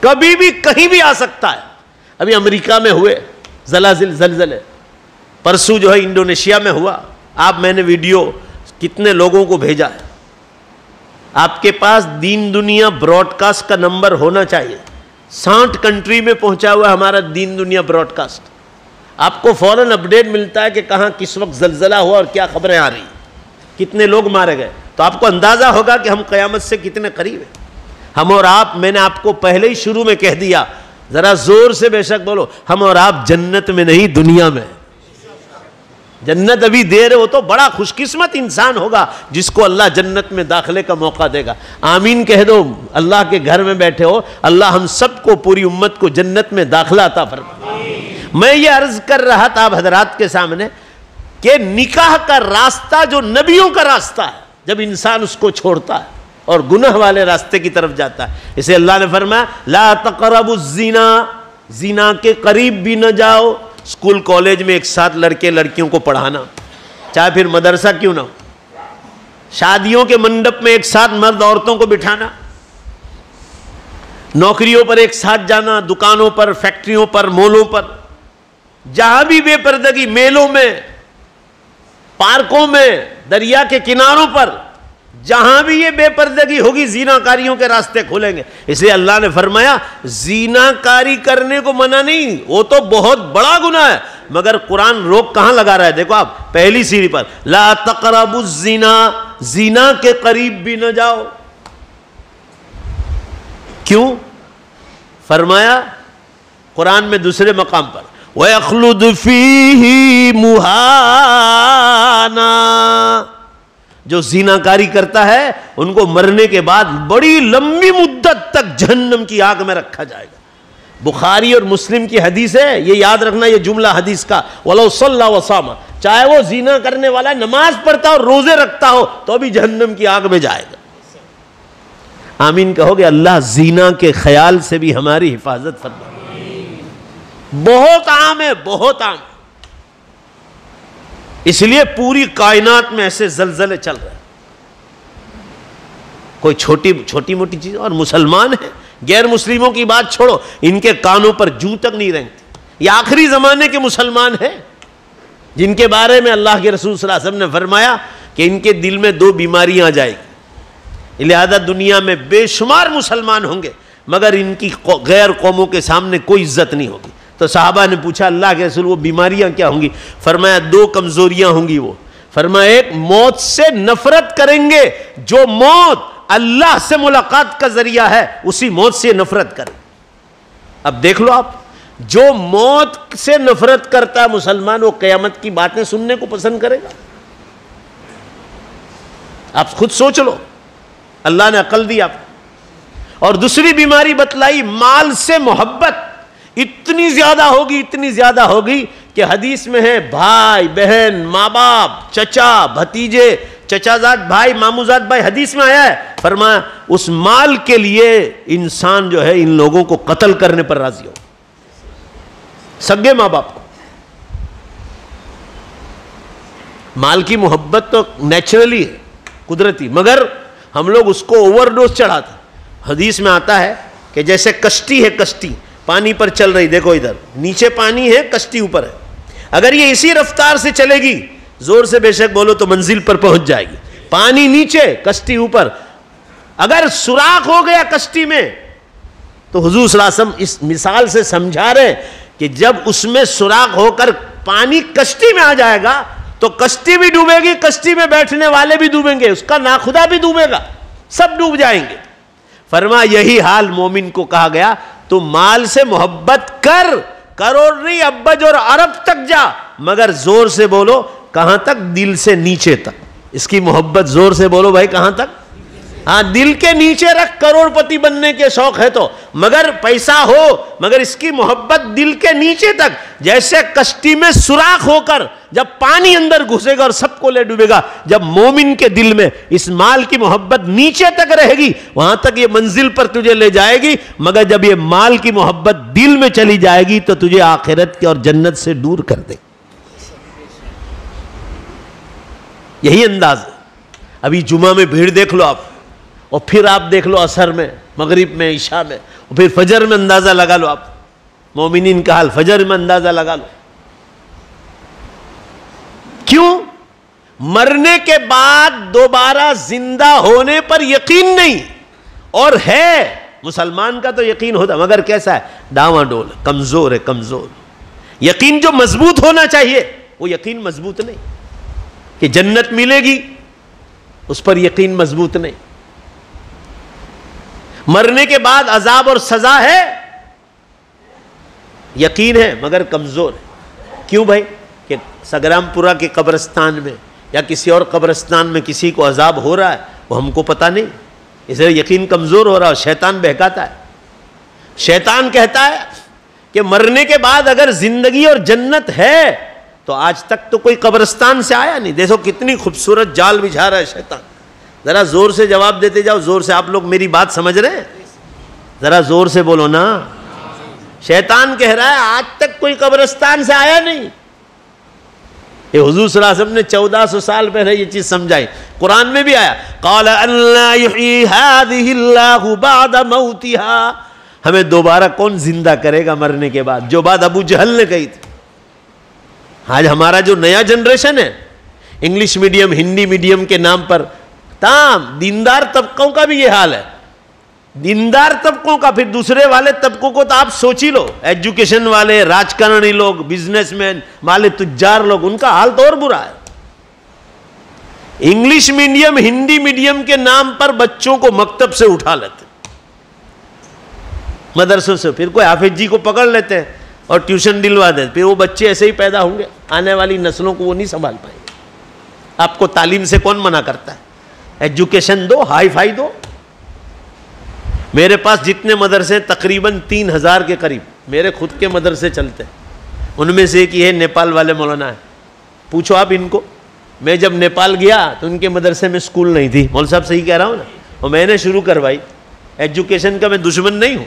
کبھی بھی کہیں بھی آ سکتا ہے. ابھی امریکہ میں ہوئے زلازل، زلزلے، پرسوں جو ہے انڈونیشیا میں ہوا. میں نے ویڈیو کتنے لوگوں کو بھیجا ہے. آپ کے پاس دین دنیا براڈ کاسٹ کا نمبر ہونا چاہیے. 60 کنٹری میں پہنچا ہوا ہے ہمارا دین دنیا براڈ کاسٹ. آپ کو فوراً اپڈیٹ ملتا ہے کہ کہاں کس وقت زلزلہ ہوا اور کیا خبریں آ رہی، کتنے لوگ مارے گئے. تو آپ کو اندازہ ہوگا کہ ہم قیامت سے کتنے قریب ہیں. ہم اور آپ، میں نے آپ کو پہلے ہی شروع میں کہہ دیا، ذرا زور سے بے شک بولو، ہم اور آپ جنت میں نہیں دنیا میں. جنت ابھی دیر ہے. وہ تو بڑا خوش قسمت انسان ہوگا جس کو اللہ جنت میں داخلے کا موقع دے گا. آمین کہہ دو. اللہ کے گھر میں بیٹھے ہو، اللہ ہم سب کو، پوری امت کو جنت میں داخلہ عطا فرمائے. میں یہ عرض کر رہا تھا آپ حضرات کے سامنے کہ نکاح کا راستہ جو نبیوں کا راستہ ہے، جب انسان اس کو چھوڑتا ہے اور گناہ والے راستے کی طرف جاتا ہے، اسے اللہ نے فرمایا لا تقربوا الزنا، زنا کے قریب بھی نہ جاؤ. اسکول کالج میں ایک ساتھ لڑکے لڑکیوں کو پڑھانا، چاہے پھر مدرسہ کیوں نہ ہو، شادیوں کے منڈپ میں ایک ساتھ مرد عورتوں کو بٹھانا، نوکریوں پر ایک ساتھ جانا، دکانوں پر، فیکٹریوں پر، مولوں پر، جہاں بھی بے پردگی، میلوں میں، پارکوں میں، دریا کے کناروں پر، جہاں بھی یہ بے پردگی ہوگی زنا کاریوں کے راستے کھولیں گے. اس لیے اللہ نے فرمایا زنا کاری کرنے کو منع نہیں، وہ تو بہت بڑا گناہ ہے، مگر قرآن روک کہاں لگا رہا ہے؟ دیکھو آپ پہلی سیڑھی پر، لا تقربوا الزنا، زنا کے قریب بھی نہ جاؤ. کیوں؟ فرمایا قرآن میں دوسرے مقام پر وَيَخْلُدْ فِيهِ مُهَانًا، جو زنا کاری کرتا ہے ان کو مرنے کے بعد بڑی لمبی مدت تک جہنم کی آگ میں رکھا جائے گا. بخاری اور مسلم کی حدیث ہے، یہ یاد رکھنا یہ جملہ حدیث کا، وَلَوْ صَلَّى وَصَامَ، چاہے وہ زنا کرنے والا نماز پڑھتا ہو، روزے رکھتا ہو، تو بھی جہنم کی آگ میں جائے گا. آمین کہو گے؟ اللہ زنا کے خیال سے بھی ہماری حفاظت فرمائے. بہت عام ہے، بہت عام. اس لیے پوری کائنات میں ایسے زلزلے چل رہے ہیں. کوئی چھوٹی موٹی چیز، اور مسلمان ہیں، غیر مسلموں کی بات چھوڑو، ان کے کانوں پر جوں تک نہیں رینگتی. یہ آخری زمانے کے مسلمان ہیں جن کے بارے میں اللہ کے رسول صلی اللہ علیہ وسلم نے فرمایا کہ ان کے دل میں 2 بیماریاں آ جائیں گی. لہذا دنیا میں بے شمار مسلمان ہوں گے مگر ان کی غیر قوموں کے سامنے کوئی عزت نہیں ہوگی. تو صحابہ نے پوچھا اللہ کے رسول وہ بیماریاں کیا ہوں گی؟ فرمایا 2 کمزوریاں ہوں گی. وہ فرمایا ایک موت سے نفرت کریں گے، جو موت اللہ سے ملاقات کا ذریعہ ہے اسی موت سے نفرت کریں. اب دیکھ لو آپ، جو موت سے نفرت کرتا ہے مسلمان، وہ قیامت کی باتیں سننے کو پسند کرے گا؟ آپ خود سوچ لو، اللہ نے عقل دی آپ. اور دوسری بیماری بتلائی، مال سے محبت اتنی زیادہ ہوگی کہ حدیث میں ہے بھائی بہن، ماں باپ، چچا بھتیجے، چچا زاد بھائی، مامو زاد بھائی، حدیث میں آیا ہے. فرمایا اس مال کے لیے انسان جو ہے ان لوگوں کو قتل کرنے پر راضی ہو، سگے ماں باپ کو. مال کی محبت تو نیچرلی ہے، قدرتی، مگر ہم لوگ اس کو اوور ڈوز چڑھاتے. حدیث میں آتا ہے کہ جیسے کشتی ہے، کشتی پانی پر چل رہی، دیکھو ادھر نیچے پانی ہے، کشتی اوپر ہے. اگر یہ اسی رفتار سے چلے گی، زور سے بے شک بولو، تو منزل پر پہنچ جائے گی. پانی نیچے، کشتی اوپر. اگر سوراخ ہو گیا کشتی میں، تو حضور صلی اللہ علیہ وسلم اس مثال سے سمجھا رہے کہ جب اس میں سوراخ ہو کر پانی کشتی میں آ جائے گا تو کشتی بھی ڈوبے گی، کشتی میں بیٹھنے والے بھی ڈوبیں گے، اس کا ناخدا بھی ڈوبے گا، سب ڈوب جائیں گے. فرمایا یہی حال مومن کو کہا گیا، تو مال سے محبت کر، کروڑ نہیں ابج اور ارب تک جا، مگر زور سے بولو کہاں تک؟ دل سے نیچے تک. اس کی محبت زور سے بولو بھائی، کہاں تک؟ ہاں دل کے نیچے رکھ. کروڑ پتی بننے کے شوق ہے تو، مگر پیسہ ہو، مگر اس کی محبت دل کے نیچے تک. جیسے کشتی میں سوراخ ہو کر جب پانی اندر گھسے گا اور سب کو لے ڈوبے گا، جب مومن کے دل میں اس مال کی محبت نیچے تک رہے گی، وہاں تک یہ منزل پر تجھے لے جائے گی. مگر جب یہ مال کی محبت دل میں چلی جائے گی تو تجھے آخرت کی اور جنت سے دور کر دے. یہی انداز ہے. ابھی جمعہ میں بھیڑ دیکھ لو آپ، اور پھر آپ دیکھ لو عصر میں، مغرب میں، عشاء میں، اور پھر فجر میں اندازہ لگا لو آپ، مومنین کا حال فجر میں اندازہ لگا لو. کیوں؟ مرنے کے بعد دوبارہ زندہ ہونے پر یقین نہیں. اور ہے مسلمان کا تو یقین ہوتا، مگر کیسا ہے؟ ڈاواں ڈول، کمزور ہے، کمزور. یقین جو مضبوط ہونا چاہیے وہ یقین مضبوط نہیں. کہ جنت ملے گی اس پر یقین مضبوط نہیں. مرنے کے بعد عذاب اور سزا ہے، یقین ہے مگر کمزور ہے. کیوں بھائی؟ کہ سگرام پورہ کے قبرستان میں یا کسی اور قبرستان میں کسی کو عذاب ہو رہا ہے، وہ ہم کو پتہ نہیں، اس لیے یقین کمزور ہو رہا ہے. شیطان بہکاتا ہے. شیطان کہتا ہے کہ مرنے کے بعد اگر زندگی اور جنت ہے تو آج تک تو کوئی قبرستان سے آیا نہیں. دیکھو کتنی خوبصورت جال بچھا رہا ہے شیطان. ذرا زور سے جواب دیتے جاؤ، زور سے. آپ لوگ میری بات سمجھ رہے ہیں؟ ذرا زور سے بولو نا. شیطان کہہ رہا ہے آج تک کوئی قبرستان سے آیا نہیں. یہ حضور صلی اللہ علیہ وسلم نے 1400 سال پہلے یہ چیز سمجھائی. قرآن میں بھی آیا قال الا یحیی ہذہ اللہ بعد موتہا. ہمیں دوبارہ کون زندہ کرے گا مرنے کے بعد؟ جو بات ابو جہل نے کہی تھی. آج ہمارا جو نیا جنریشن ہے انگلش میڈیم ہندی میڈیم کے نام پر تام دیندار طبقوں کا بھی یہ حال ہے. دیندار طبقوں کا، پھر دوسرے والے طبقوں کو تو آپ سوچ ہی لو، ایجوکیشن والے، راجکارنی لوگ، بزنس مین، مال تجار لوگ، ان کا حال تو اور برا ہے. انگلش میڈیم ہندی میڈیم کے نام پر بچوں کو مکتب سے اٹھا لیتے، مدرسوں سے، پھر کوئی حافظ جی کو پکڑ لیتے ہیں اور ٹیوشن دلوا دیتے. پھر وہ بچے ایسے ہی پیدا ہوں گے، آنے والی نسلوں کو وہ نہیں سنبھال پائیں گے. آپ کو تعلیم سے کون منع کرتا ہے؟ ایجوکیشن دو، ہائی فائی دو. میرے پاس جتنے مدرسے تقریباً 3000 کے قریب میرے خود کے مدرسے چلتے ہیں. ان میں سے ایک یہ نیپال والے مولانا ہے، پوچھو آپ ان کو. میں جب نیپال گیا تو ان کے مدرسے میں سکول نہیں تھی. مول صاحب صحیح کہہ رہا ہوں نا؟ اور میں نے شروع کروائی. ایجوکیشن کا میں دشمن نہیں ہوں،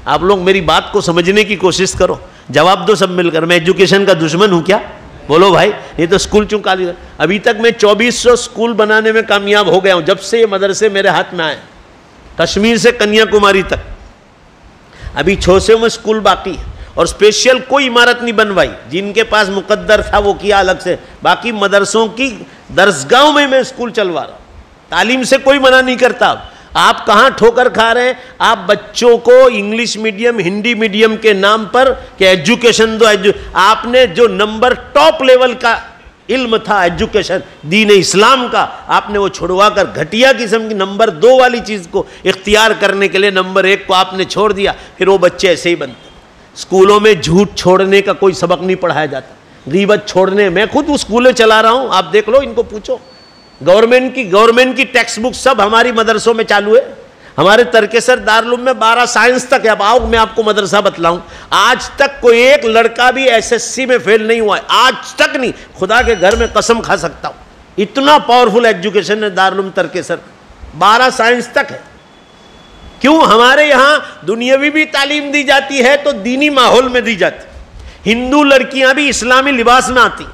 آپ لوگ میری بات کو سمجھنے کی کوشش کرو. جواب دو سب مل کر، میں ایجوکیشن کا دشمن ہوں کیا؟ بولو بھائی. یہ تو سکول چوں کالی، ابھی تک میں 2400 سکول بنانے میں کامیاب ہو گیا ہوں جب سے یہ مدرسے میرے ہاتھ میں آئے، کشمیر سے کنیا کماری تک. ابھی 600 میں سکول باقی ہے، اور اسپیشل کوئی عمارت نہیں بنوائی. جن کے پاس مقدر تھا وہ کیا الگ سے، باقی مدرسوں کی درسگاہوں میں سکول چلوا رہا ہوں. تعلیم سے کوئی منع نہیں کرتا. آپ کہاں ٹھوکر کھا رہے ہیں؟ آپ بچوں کو انگلش میڈیم ہندی میڈیم کے نام پر کہ ایجوکیشن دو. آپ نے جو نمبر ٹاپ لیول کا علم تھا ایجوکیشن دین اسلام کا، آپ نے وہ چھڑوا کر گھٹیا قسم کی نمبر 2 والی چیز کو اختیار کرنے کے لیے نمبر 1 کو آپ نے چھوڑ دیا. پھر وہ بچے ایسے ہی بنتے. اسکولوں میں جھوٹ چھوڑنے کا کوئی سبق نہیں پڑھایا جاتا، غیبت چھوڑنے. میں خود وہ اسکولیں چلا رہا ہوں، آپ دیکھ لو، ان کو پوچھو. گورنمنٹ کی ٹیکسٹ بک سب ہماری مدرسوں میں چالو ہے. ہمارے ترکیسر دارالعلوم میں 12 سائنس تک ہے. اب آؤ میں آپ کو مدرسہ بتلاؤں. آج تک کوئی ایک لڑکا بھی SSC میں فیل نہیں ہوا ہے، آج تک نہیں. خدا کے گھر میں قسم کھا سکتا ہوں. اتنا پاورفل ایجوکیشن ہے دارالعلوم ترکیسر. 12 سائنس تک ہے. کیوں؟ ہمارے یہاں دنیاوی بھی تعلیم دی جاتی ہے تو دینی ماحول میں دی جاتی. ہندو لڑکیاں بھی اسلامی لباس میں آتی،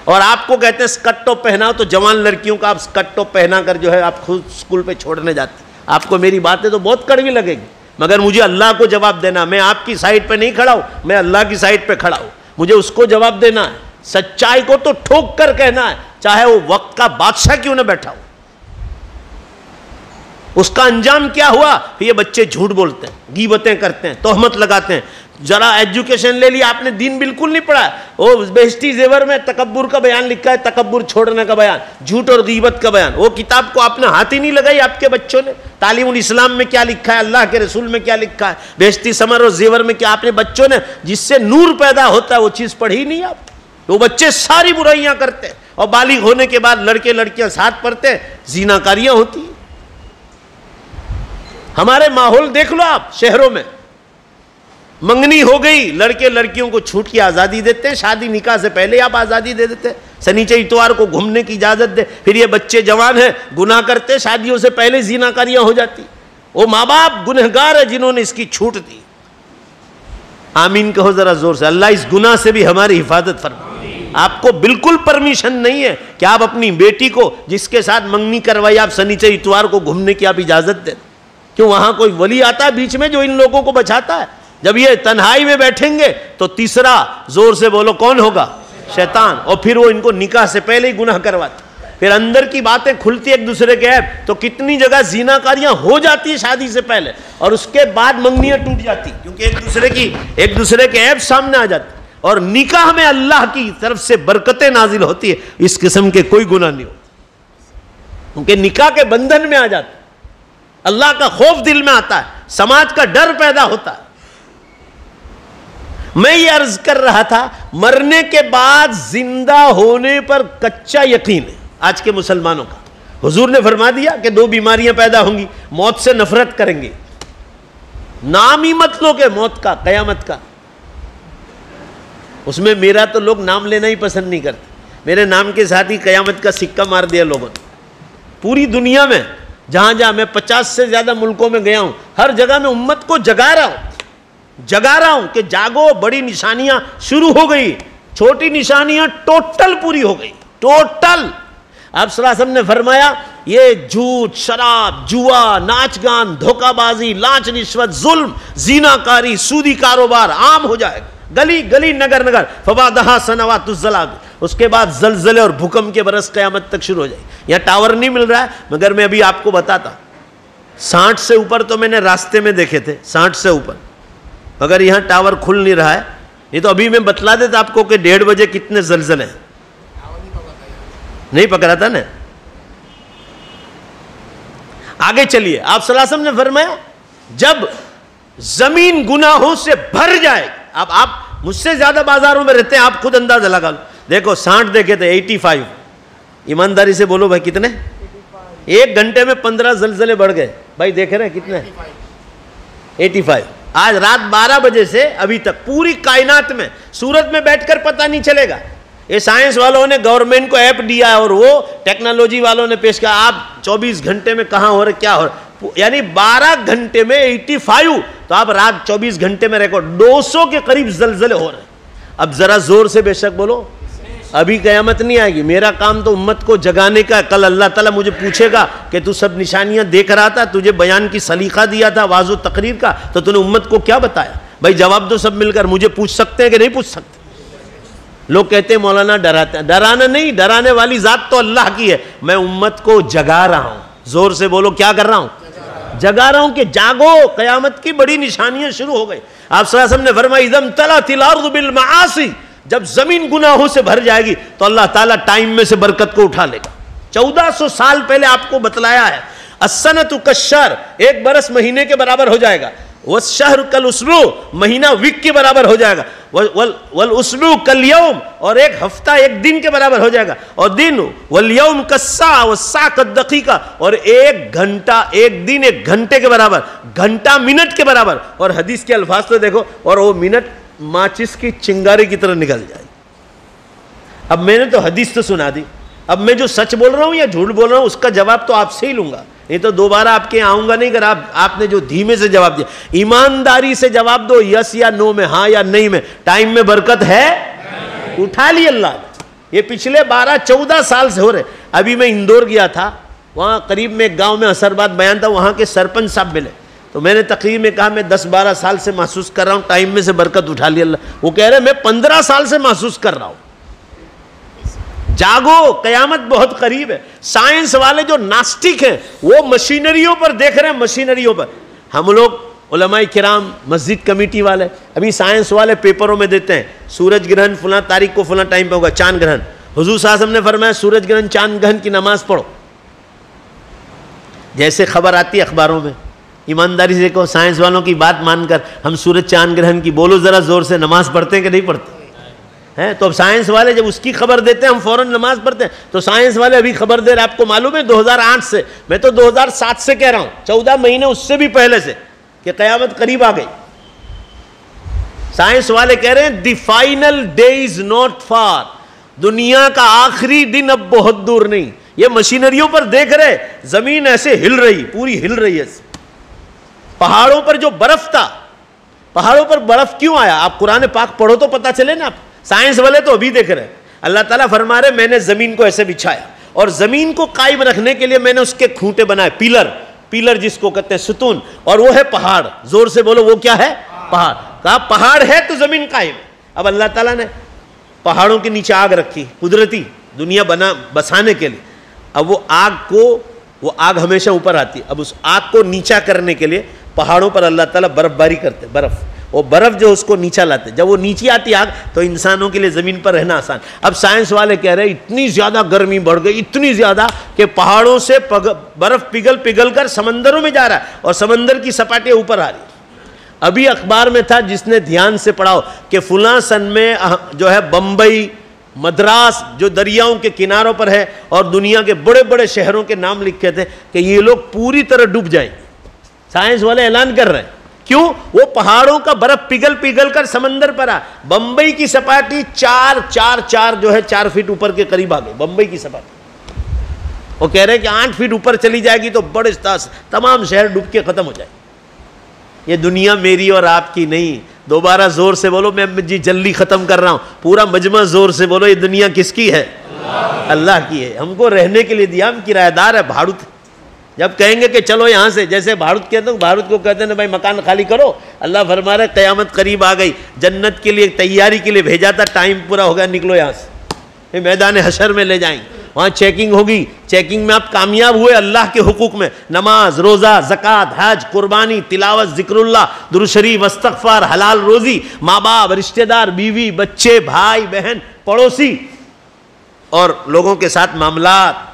اور آپ کو کہتے ہیں اسکرٹ ٹاپ پہناؤ، تو جوان لڑکیوں کا آپ اسکرٹ ٹاپ پہنا کر جو ہے آپ خود اسکول پہ چھوڑنے جاتے. آپ کو میری باتیں تو بہت کڑوی لگے گی، مگر مجھے اللہ کو جواب دینا. میں آپ کی سائڈ پہ نہیں کھڑا ہوں، میں اللہ کی سائڈ پہ کھڑا ہوں. مجھے اس کو جواب دینا ہے. سچائی کو تو ٹھوک کر کہنا ہے، چاہے وہ وقت کا بادشاہ کیوں نہ بیٹھا ہو. اس کا انجام کیا ہوا؟ یہ بچے جھوٹ بولتے ہیں، غیبتیں کرتے ہیں، تہمت لگاتے ہیں. ذرا ایجوکیشن لے لیا آپ نے، دین بالکل نہیں پڑھا. وہ بہشتی زیور میں تکبر کا بیان لکھا ہے، تکبر چھوڑنے کا بیان، جھوٹ اور غیبت کا بیان. وہ کتاب کو آپ نے ہاتھ ہی نہیں لگائی. آپ کے بچوں نے تعلیم الاسلام میں کیا لکھا ہے، اللہ کے رسول میں کیا لکھا ہے، بہشتی ثمر اور زیور میں کیا آپ نے بچوں نے جس سے نور پیدا ہوتا ہے وہ چیز پڑھی نہیں. آپ وہ بچے ساری برائیاں کرتے ہیں، اور بالغ ہونے کے بعد لڑکے لڑکیاں ساتھ پڑھتے ہیں، زیناکاریاں ہوتی ہیں. ہمارے ماحول دیکھ لو آپ. شہروں میں منگنی ہو گئی، لڑکے لڑکیوں کو چھوٹ کی آزادی دیتے ہیں. شادی نکاح سے پہلے آپ آزادی دے دیتے ہیں، سنیچر اتوار کو گھومنے کی اجازت دے. پھر یہ بچے جوان ہیں، گناہ کرتے، شادیوں سے پہلے زیناکاریاں ہو جاتی. وہ ماں باپ گنہگار ہیں جنہوں نے اس کی چھوٹ دی. آمین کہو ذرا زور سے. اللہ اس گناہ سے بھی ہماری حفاظت فرمائے. آپ کو بالکل پرمیشن نہیں ہے کہ آپ اپنی بیٹی کو جس کے ساتھ منگنی کروائی آپ سنیچر اتوار کو گھومنے کی آپ اجازت دیں. کیوں؟ وہاں کوئی ولی آتا ہے بیچ میں جو ان لوگوں کو بچاتا ہے. جب یہ تنہائی میں بیٹھیں گے تو تیسرا، زور سے بولو، کون ہوگا؟ شیطان. اور پھر وہ ان کو نکاح سے پہلے ہی گناہ کرواتے. پھر اندر کی باتیں کھلتی ایک دوسرے کے عیب. تو کتنی جگہ زیناکاریاں ہو جاتی ہیں شادی سے پہلے، اور اس کے بعد منگنیاں ٹوٹ جاتی کیونکہ ایک دوسرے کے عیب سامنے آ جاتے. اور نکاح میں اللہ کی طرف سے برکتیں نازل ہوتی ہے. اس قسم کے کوئی گناہ نہیں ہوتا، کیونکہ نکاح کے بندھن میں آ جاتے. اللہ کا خوف دل میں آتا ہے، سماج کا ڈر پیدا ہوتا ہے. میں یہ عرض کر رہا تھا، مرنے کے بعد زندہ ہونے پر کچا یقین ہے آج کے مسلمانوں کا. حضور نے فرما دیا کہ 2 بیماریاں پیدا ہوں گی، موت سے نفرت کریں گے. نام ہی مت لو کہ موت کا، قیامت کا. اس میں میرا تو لوگ نام لینا ہی پسند نہیں کرتے. میرے نام کے ساتھ ہی قیامت کا سکہ مار دیا لوگوں نے. پوری دنیا میں جہاں جہاں میں 50 سے زیادہ ملکوں میں گیا ہوں، ہر جگہ میں امت کو جگا رہا ہوں کہ جاگو، بڑی نشانیاں شروع ہو گئی. چھوٹی نشانیاں ٹوٹل پوری ہو گئی، ٹوٹل۔ آپ صلی اللہ علیہ وسلم نے فرمایا یہ جھوٹ، شراب، جوا، ناچ گان، دھوکہ بازی، لانچ رشوت، ظلم، زنا کاری، سودی کاروبار عام ہو جائے گا، گلی گلی، نگر نگر۔ فبعدہا سنوات الزلازل، اس کے بعد زلزلے اور بھوکم کے برس قیامت تک شروع ہو جائے گی۔ یہاں ٹاور نہیں مل رہا ہے، مگر میں ابھی آپ کو بتاتا 60 سے اوپر تو میں نے راستے میں دیکھے تھے، 60 سے اوپر، مگر یہاں ٹاور کھل نہیں رہا ہے۔ نہیں تو ابھی میں بتلا دیتا آپ کو کہ 1:30 بجے کتنے زلزلے ہیں، نہیں پکڑا تھا نا۔ آگے چلیے، آپ صلی اللہ علیہ وسلم نے فرمایا جب زمین گناہوں سے بھر جائے، اب آپ مجھ سے زیادہ بازاروں میں رہتے ہیں، آپ خود اندازہ لگا لو۔ دیکھو 60 دیکھے تھے، 85، ایمانداری سے بولو بھائی کتنے؟ 1 گھنٹے میں 15 زلزلے بڑھ گئے بھائی، دیکھ رہے ہیں کتنے؟ 85۔ آج رات 12 بجے سے ابھی تک پوری کائنات میں سورج میں بیٹھ کر پتہ نہیں چلے گا۔ یہ سائنس والوں نے گورنمنٹ کو ایپ دیا ہے اور وہ ٹیکنالوجی والوں نے پیش کیا، آپ 24 گھنٹے میں کہاں ہو رہے کیا ہو رہا، یعنی 12 گھنٹے میں 85، تو آپ رات 24 گھنٹے میں ریکارڈ 200 کے قریب زلزلے ہو رہے ہیں۔ اب ذرا زور سے بے شک بولو، ابھی قیامت نہیں آئے گی۔ میرا کام تو امت کو جگانے کا ہے۔ کل اللہ تعالیٰ مجھے پوچھے گا کہ تو سب نشانیاں دیکھ رہا تھا، تجھے بیان کی سلیقہ دیا تھا واضح تقریر کا، تو تو نے امت کو کیا بتایا؟ بھائی جواب دو سب مل کر، مجھے پوچھ سکتے ہیں کہ نہیں پوچھ سکتے؟ لوگ کہتے ہیں مولانا ڈراتے ہیں، ڈرانا نہیں، ڈرانے والی ذات تو اللہ کی ہے، میں امت کو جگا رہا ہوں۔ زور سے بولو، کیا کر رہا ہوں؟ جگا رہا ہوں کہ جاگو، قیامت کی بڑی نشانیاں شروع ہو گئی۔ آپ صلی اللہ علیہ وسلم نے فرمایا اذا امتلأت الارض بالمعاصی، جب زمین گناہوں سے بھر جائے گی تو اللہ تعالیٰ ٹائم میں سے برکت کو اٹھا لے گا۔ 1400 سال پہلے آپ کو بتلایا ہے، السنۃ کالشہر، ایک برس مہینے کے برابر ہو جائے گا، والشہر کالاسبوع، مہینہ ویک کے برابر ہو جائے گا، والاسبوع کالیوم، اور ایک ہفتہ ایک دن کے برابر ہو جائے گا، اور دن والیوم کالساعہ والساعہ کالدقیقہ، اور ایک گھنٹہ ایک دن ایک گھنٹے کے برابر، گھنٹہ منٹ کے برابر۔ اور حدیث کے الفاظ تو دیکھو، اور وہ منٹ ماچس کی چنگاری کی طرح نکل جائے۔ اب میں نے تو حدیث تو سنا دی، اب میں جو سچ بول رہا ہوں یا جھوٹ بول رہا ہوں اس کا جواب تو آپ سے ہی لوں گا، نہیں تو دوبارہ آپ کے یہاں آؤں گا نہیں۔ اگر آپ نے جو دھیمے سے جواب دیا، ایمانداری سے جواب دو، یس یا نو میں، ہاں یا نہیں میں۔ ٹائم میں برکت ہے، اٹھا لی اللہ نے۔ یہ پچھلے 12-14 سال سے ہو رہے۔ ابھی میں اندور گیا تھا، وہاں قریب میں ایک گاؤں میں اثرباد بیان تھا، وہاں کے سرپنچ صاحب ملے، تو میں نے تقریر میں کہا میں 10-12 سال سے محسوس کر رہا ہوں ٹائم میں سے برکت اٹھا لی اللہ۔ وہ کہہ رہے میں 15 سال سے محسوس کر رہا ہوں۔ جاگو، قیامت بہت قریب ہے۔ سائنس والے جو ناسٹک ہیں وہ مشینریوں پر دیکھ رہے ہیں، مشینریوں پر۔ ہم لوگ علماء کرام، مسجد کمیٹی والے، ابھی سائنس والے پیپروں میں دیتے ہیں سورج گرہن فلاں تاریخ کو فلاں ٹائم پہ ہوگا، چاند گرہن۔ حضور صلی اللہ علیہ وسلم نے فرمایا سورج گرہن چاند گرہن کی نماز پڑھو، جیسے خبر آتی ہے اخباروں میں۔ ایمانداری سے دیکھو، سائنس والوں کی بات مان کر ہم سورج چاند گرہن کی بولو ذرا زور سے، نماز پڑھتے ہیں کہ نہیں پڑھتے ہیں؟ تو اب سائنس والے جب اس کی خبر دیتے ہیں ہم فوراً نماز پڑھتے ہیں۔ تو سائنس والے ابھی خبر دے رہے، آپ کو معلوم ہے 2008 سے، میں تو 2007 سے کہہ رہا ہوں، 14 مہینے اس سے بھی پہلے سے، کہ قیامت قریب آ گئی۔ سائنس والے کہہ رہے ہیں the final day is not for, دنیا کا آخری دن اب بہت دور نہیں۔ یہ مشینریوں پر دیکھ رہے، زمین ایسے ہل رہی، پوری ہل رہی ہے۔ پہاڑوں پر جو برف تھا، پہاڑوں پر برف کیوں آیا؟ آپ قرآن پاک پڑھو تو پتہ چلے نا۔ آپ سائنس والے تو ابھی دیکھ رہے ہیں، اللہ تعالیٰ فرما رہے میں نے زمین کو ایسے بچھایا، اور زمین کو قائم رکھنے کے لیے میں نے اس کے کھوٹے بنائے، پیلر جس کو کہتے ہیں ستون، اور وہ ہے پہاڑ۔ زور سے بولو، وہ کیا ہے؟ پہاڑ۔ کہا پہاڑ ہے تو زمین قائم۔ اب اللہ تعالیٰ نے پہاڑوں کے نیچے آگ رکھی، قدرتی دنیا بسانے کے لیے۔ اب وہ آگ ہمیشہ اوپر آتی ہے، اب اس آگ کو نیچا کرنے کے لیے پہاڑوں پر اللہ تعالیٰ برف باری کرتے، وہ برف جو اس کو نیچا لاتے، جب وہ نیچے آتی آگ تو انسانوں کے لیے زمین پر رہنا آسان۔ اب سائنس والے کہہ رہے ہیں اتنی زیادہ گرمی بڑھ گئی، اتنی زیادہ کہ پہاڑوں سے برف پگھل کر سمندروں میں جا رہا ہے، اور سمندر کی سپاٹیں اوپر آ رہی۔ ابھی اخبار میں تھا، جس نے دھیان سے پڑھاؤ، کہ فلاں سن میں جو ہے بمبئی، مدراس جو دریاؤں کے کناروں پر ہے، اور دنیا کے بڑے بڑے شہروں کے نام لکھے تھے کہ یہ لوگ پوری طرح ڈوب جائیں گے۔ سائنس والے اعلان کر رہے ہیں، کیوں؟ وہ پہاڑوں کا برف پگھل کر سمندر پر آ۔ بمبئی کی سپاٹی 4 جو ہے 4 فٹ اوپر کے قریب آ گئی بمبئی کی سپاٹی۔ وہ کہہ رہے ہیں کہ 8 فٹ اوپر چلی جائے گی تو بڑے تمام شہر ڈوب کے ختم ہو جائے۔ یہ دنیا میری اور آپ کی نہیں. دوبارہ زور سے بولو, میں جی جلدی ختم کر رہا ہوں. پورا مجمع زور سے بولو, یہ دنیا کس کی ہے؟ اللہ کی ہے. ہم کو رہنے کے لیے دیا, ہم کرایہ دار ہے, بھاڑوت. جب کہیں گے کہ چلو یہاں سے, جیسے بھاڑوت کہتے ہیں, بھاڑوت کو کہتے ہیں بھائی مکان خالی کرو, اللہ فرما رہا ہے قیامت قریب آ گئی, جنت کے لیے تیاری کے لیے بھیجا تھا, ٹائم پورا ہو گیا, نکلو یہاں سے. پھر میدان حشر میں لے جائیں گے, وہاں چیکنگ ہوگی. چیکنگ میں آپ کامیاب ہوئے اللہ کے حقوق میں, نماز, روزہ, زکوٰۃ, حج, قربانی, تلاوت, ذکر اللہ, درود شریف, استغفار, حلال روزی, ماں باپ, رشتہ دار, بیوی, بچے, بھائی بہن, پڑوسی اور لوگوں کے ساتھ معاملات,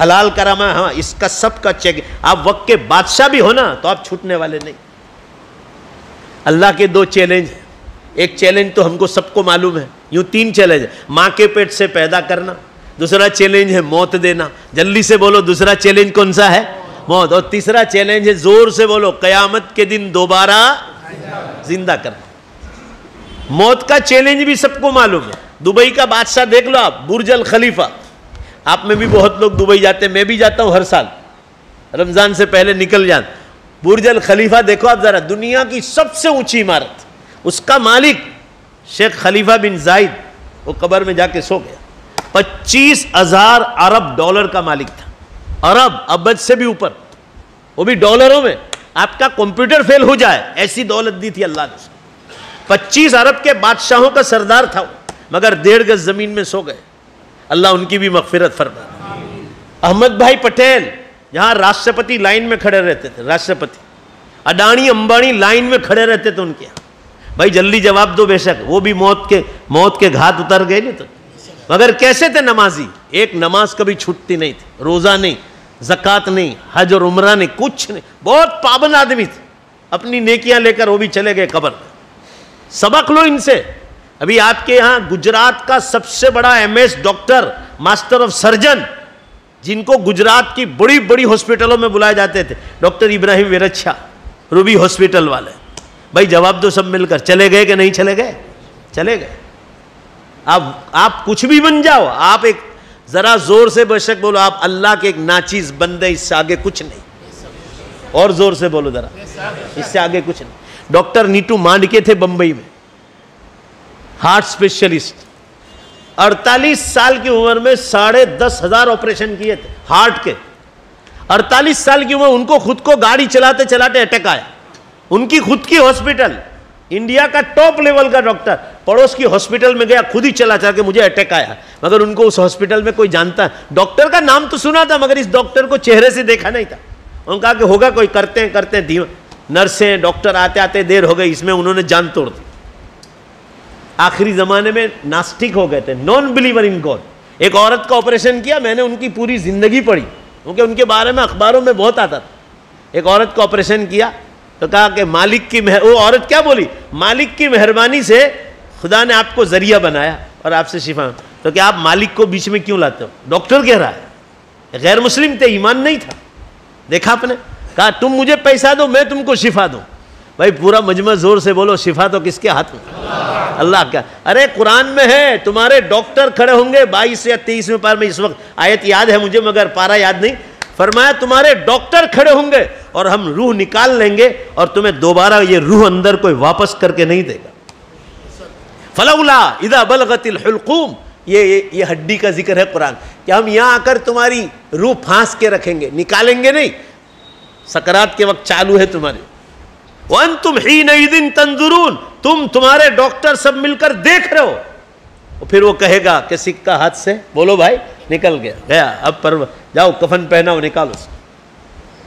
حلال کرما. ہاں, اس کا سب کا چیک. آپ وقت کے بادشاہ بھی ہو نا تو آپ چھوٹنے والے نہیں. اللہ کے 2 چیلنج ہیں. ایک چیلنج تو ہم کو سب کو معلوم ہے, یوں 3 چیلنج ہے. ماں کے پیٹ سے پیدا کرنا, دوسرا چیلنج ہے موت دینا. جلدی سے بولو, دوسرا چیلنج کون سا ہے؟ موت. اور تیسرا چیلنج ہے, زور سے بولو, قیامت کے دن دوبارہ زندہ کرنا. موت کا چیلنج بھی سب کو معلوم ہے. دبئی کا بادشاہ دیکھ لو آپ, برج الخلیفہ. آپ میں بھی بہت لوگ دبئی جاتے ہیں, میں بھی جاتا ہوں ہر سال, رمضان سے پہلے نکل جاتا. برج الخلیفہ دیکھو آپ ذرا, دنیا کی سب سے اونچی عمارت. اس کا مالک شیخ خلیفہ بن زائد, وہ قبر میں جا کے سو گیا. 25,000 ارب ڈالر کا مالک تھا. ارب, ابد سے بھی اوپر, وہ بھی ڈالروں میں. آپ کا کمپیوٹر فیل ہو جائے ایسی دولت دی تھی اللہ نے. 25 ارب کے بادشاہوں کا سردار تھا, مگر 1.5 گز زمین میں سو گئے. اللہ ان کی بھی مغفرت فرمائے. احمد بھائی پٹیل جہاں راشٹرپتی لائن میں کھڑے رہتے تھے, راشٹرپتی اڈانی امبانی لائن میں کھڑے رہتے تھے ان کے. بھائی جلدی جواب دو, بے شک وہ بھی موت کے گھات اتر گئے نہیں تو, مگر کیسے تھے نمازی. ایک نماز کبھی چھوٹتی نہیں تھی, روزہ نہیں, زکوٰۃ نہیں, حج اور عمرہ نہیں, کچھ نہیں. بہت پابند آدمی تھے. اپنی نیکیاں لے کر وہ بھی چلے گئے قبر میں. سبق لو ان سے. ابھی آپ کے یہاں گجرات کا سب سے بڑا MS doctor, master of surgeon, جن کو گجرات کی بڑی بڑی ہاسپٹلوں میں بلائے جاتے تھے, ڈاکٹر ابراہیم ویرچھا, روبی ہاسپٹل والے. بھائی جواب دو سب مل کر, چلے گئے کہ نہیں چلے گئے؟ چلے گئے. آپ کچھ بھی بن جاؤ, آپ ایک ذرا زور سے بے شک بولو, آپ اللہ کے ایک ناچیز بندے, اس سے آگے کچھ نہیں. اور زور سے بولو ذرا, اس سے آگے کچھ نہیں. ڈاکٹر نیٹو مانڈکے تھے بمبئی میں, ہارٹ اسپیشلسٹ. 48 سال کی عمر میں 10,500 آپریشن کیے تھے ہارٹ کے. 48 سال کی عمر, ان کو خود کو گاڑی چلاتے چلاتے اٹیک آیا. ان کی خود کی ہاسپٹل, انڈیا کا ٹاپ لیول کا ڈاکٹر, پڑوس کی ہاسپٹل میں گیا, خود ہی چلا کہ مجھے اٹیک آیا. مگر ان کو اس ہاسپٹل میں کوئی جانتا ہے, ڈاکٹر کا نام تو سنا تھا مگر اس ڈاکٹر کو چہرے سے دیکھا نہیں تھا. انہوں نے کہا کہ ہوگا کوئی, کرتے ہیں دھیما. نرسیں ڈاکٹر آتے آتے دیر ہو گئی, اس میں انہوں نے جان توڑ دی. آخری زمانے میں ناسٹک ہو گئے تھے, نان بلیور ان گاڈ. ایک عورت کا آپریشن کیا, میں نے ان کی پوری زندگی پڑھی کیونکہ ان کے بارے میں اخباروں میں بہت آتا تھا. ایک عورت کا آپریشن کیا تو کہا کہ مالک کی وہ عورت کیا بولی, مالک کی مہربانی سے خدا نے آپ کو ذریعہ بنایا اور آپ سے شفا. تو کہ آپ مالک کو بیچ میں کیوں لاتے ہو؟ ڈاکٹر کہہ رہا ہے, غیر مسلم تھے, ایمان نہیں تھا. دیکھا آپ نے, کہا تم مجھے پیسہ دو, میں تم کو شفا دوں. بھائی پورا مجمع زور سے بولو, شفا تو کس کے ہاتھ میں؟ اللہ کا. ارے قرآن میں ہے, تمہارے ڈاکٹر کھڑے ہوں گے. 22 یا 23 پار میں, اس وقت آیت یاد ہے مجھے مگر پارا یاد نہیں. فرمایا تمہارے ڈاکٹر کھڑے ہوں گے اور ہم روح نکال لیں گے اور تمہیں دوبارہ یہ روح اندر کوئی واپس کر کے نہیں دے گا. فلولا اذا بلغت الحلقوم, یہ ہڈی کا ذکر ہے قرآن, کہ ہم یہاں آ کر تمہاری روح پھانس کے رکھیں گے, نکالیں گے نہیں. سکرات کے وقت چالو ہے تمہاری. وانتم حینئذ تنظرون, تمہارے ڈاکٹر سب مل کر دیکھ رہے ہو. پھر وہ کہے گا کہ سکہ ہاتھ سے, بولو بھائی نکل گیا, اب جاؤ کفن پہناؤ, نکالو.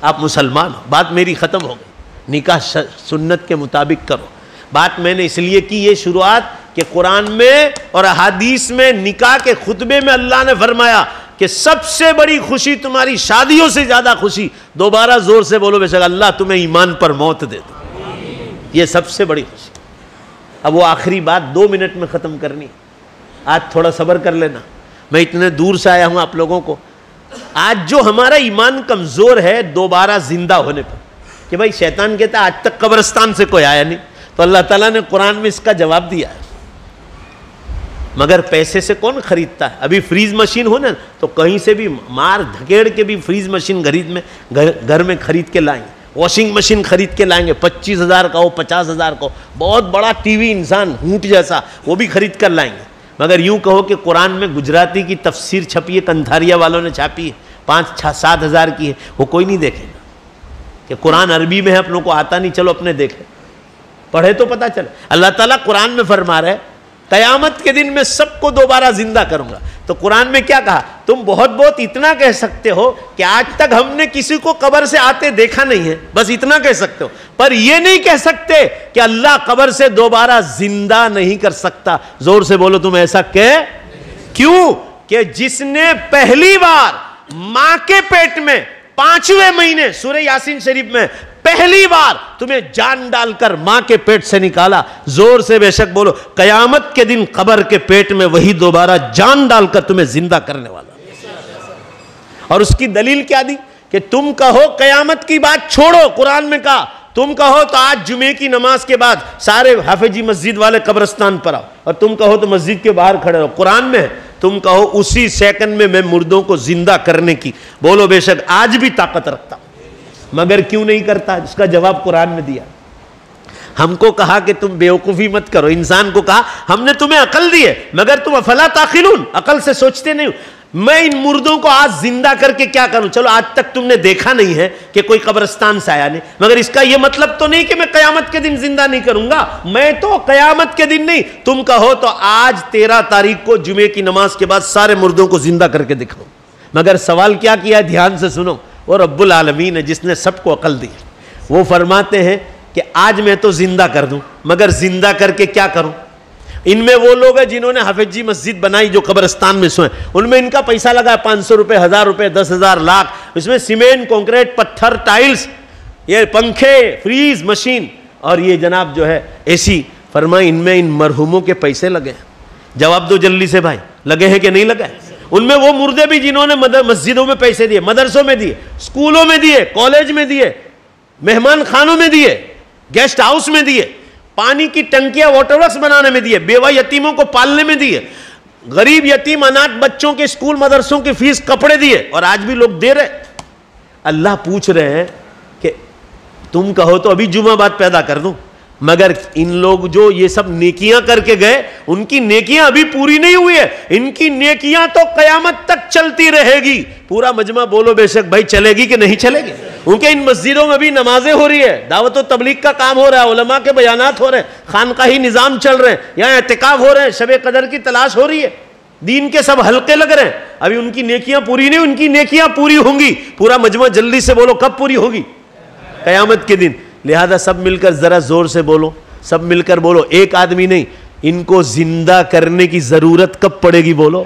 آپ مسلمان ہو, بات میری ختم ہو گئی. نکاح سنت کے مطابق کرو. بات میں نے اس لیے کی یہ شروعات کہ قرآن میں اور احادیث میں نکاح کے خطبے میں اللہ نے فرمایا کہ سب سے بڑی خوشی تمہاری شادیوں سے زیادہ خوشی, دوبارہ زور سے بولو بے شک اللہ تمہیں ایمان پر موت دے دو, یہ سب سے بڑی خوشی. اب وہ آخری بات 2 منٹ میں ختم کرنی, آج تھوڑا صبر کر لینا. میں اتنے دور سے آیا ہوں آپ لوگوں کو. آج جو ہمارا ایمان کمزور ہے دوبارہ زندہ ہونے پر, کہ بھائی شیطان کہتا ہے آج تک قبرستان سے کوئی آیا نہیں, تو اللہ تعالیٰ نے قرآن میں اس کا جواب دیا ہے. مگر پیسے سے کون خریدتا ہے؟ ابھی فریز مشین ہو نا تو کہیں سے بھی مار دھکیڑ کے بھی فریز مشین گھر میں خرید کے لائیں. واشنگ مشین خرید کے لائیں گے، 25,000 کا ہو 50,000 کا ہو، بہت بڑا ٹی وی انسان اونٹ جیسا وہ بھی خرید کر لائیں گے. مگر یوں کہو کہ قرآن میں گجراتی کی تفسیر چھپی ہے، کنتھاریا والوں نے چھاپی ہے، 5-7 ہزار کی ہے، وہ کوئی نہیں دیکھے گا. کہ قرآن عربی میں ہے، اپنوں کو آتا نہیں، چلو اپنے دیکھیں، پڑھے تو پتہ چلے. اللہ تعالیٰ قرآن میں فرما رہے قیامت کے دن میں سب کو دوبارہ زندہ کروں گا. تو قرآن میں کیا کہا؟ تم بہت اتنا کہہ سکتے ہو کہ آج تک ہم نے کسی کو قبر سے آتے دیکھا نہیں ہے، بس اتنا کہہ سکتے ہو، پر یہ نہیں کہہ سکتے کہ اللہ قبر سے دوبارہ زندہ نہیں کر سکتا. زور سے بولو تم ایسا کیوں؟ کہ جس نے پہلی بار ماں کے پیٹ میں 5ویں مہینے، سورہ یاسین شریف میں پہلی بار تمہیں جان ڈال کر ماں کے پیٹ سے نکالا، زور سے بے شک بولو قیامت کے دن قبر کے پیٹ میں وہی دوبارہ جان ڈال کر تمہیں زندہ کرنے والا. اور اس کی دلیل کیا دی؟ کہ تم کہو قیامت کی بات چھوڑو، قرآن میں کہا تم کہو تو آج جمعے کی نماز کے بعد سارے حافظی مسجد والے قبرستان پر آؤ، اور تم کہو تو مسجد کے باہر کھڑے رہو. قرآن میں تم کہو اسی سیکنڈ میں مردوں کو زندہ کرنے کی، بولو بے شک آج بھی طاقت رکھتا ہوں. مگر کیوں نہیں کرتا؟ اس کا جواب قرآن میں دیا. ہم کو کہا کہ تم بیوقوفی مت کرو، انسان کو کہا ہم نے تمہیں عقل دی ہے مگر تم افلا تعقلون، عقل سے سوچتے نہیں. میں ان مردوں کو آج زندہ کر کے کیا کروں؟ چلو آج تک تم نے دیکھا نہیں ہے کہ کوئی قبرستان سے آیا نہیں، مگر اس کا یہ مطلب تو نہیں کہ میں قیامت کے دن زندہ نہیں کروں گا. میں تو قیامت کے دن نہیں، تم کہو تو آج 13 تاریخ کو جمعے کی نماز کے بعد سارے مردوں کو زندہ کر کے دکھاؤں. مگر سوال کیا کیا ہے؟ دھیان سے سنو. وہ رب العالمین ہے جس نے سب کو عقل دی. وہ فرماتے ہیں کہ آج میں تو زندہ کر دوں، مگر زندہ کر کے کیا کروں؟ ان میں وہ لوگ ہیں جنہوں نے حافظ جی مسجد بنائی جو قبرستان میں سوئیں، ان میں ان کا پیسہ لگا ہے 500 روپے، 1000 روپے، 10,000، لاکھ. اس میں سیمنٹ، کنکریٹ، پتھر، ٹائلز، یہ پنکھے، فریز، مشین، اور یہ جناب جو ہے اے سی. فرمائے ان میں ان مرحوموں کے پیسے لگے ہیں. جواب دو جلدی سے بھائی، لگے ہیں کہ نہیں لگے؟ ان میں وہ مردے بھی جنہوں نے مسجدوں میں پیسے دیے، مدرسوں میں دیے، اسکولوں میں دیے، کالج میں دیے، مہمان خانوں میں دیے، گیسٹ ہاؤس میں دیے، پانی کی ٹنکیاں واٹر ورکس بنانے میں دیے، بیوہ یتیموں کو پالنے میں دیے، غریب یتیم اناٹھ بچوں کے اسکول مدرسوں کی فیس کپڑے دیے، اور آج بھی لوگ دے رہے. اللہ پوچھ رہے ہیں کہ تم کہو تو ابھی جمعہ بعد پیدا کر دوں، مگر ان لوگ جو یہ سب نیکیاں کر کے گئے ان کی نیکیاں ابھی پوری نہیں ہوئی ہے. ان کی نیکیاں تو قیامت تک چلتی رہے گی. پورا مجمع بولو بے شک بھائی چلے گی کہ نہیں چلے گی؟ کیونکہ ان مسجدوں میں بھی نمازیں ہو رہی ہے، دعوت و تبلیغ کا کام ہو رہا ہے، علماء کے بیانات ہو رہے ہیں، خانقاہی نظام چل رہے ہیں، یہاں اعتکاف ہو رہے ہیں، شب قدر کی تلاش ہو رہی ہے، دین کے سب حلقے لگ رہے ہیں. ابھی ان کی نیکیاں پوری نہیں، ان کی نیکیاں پوری ہوں گی. پورا مجمع جلدی سے بولو کب پوری ہوگی؟ قیامت کے دن. لہذا سب مل کر ذرا زور سے بولو، سب مل کر بولو، ایک آدمی نہیں، ان کو زندہ کرنے کی ضرورت کب پڑے گی؟ بولو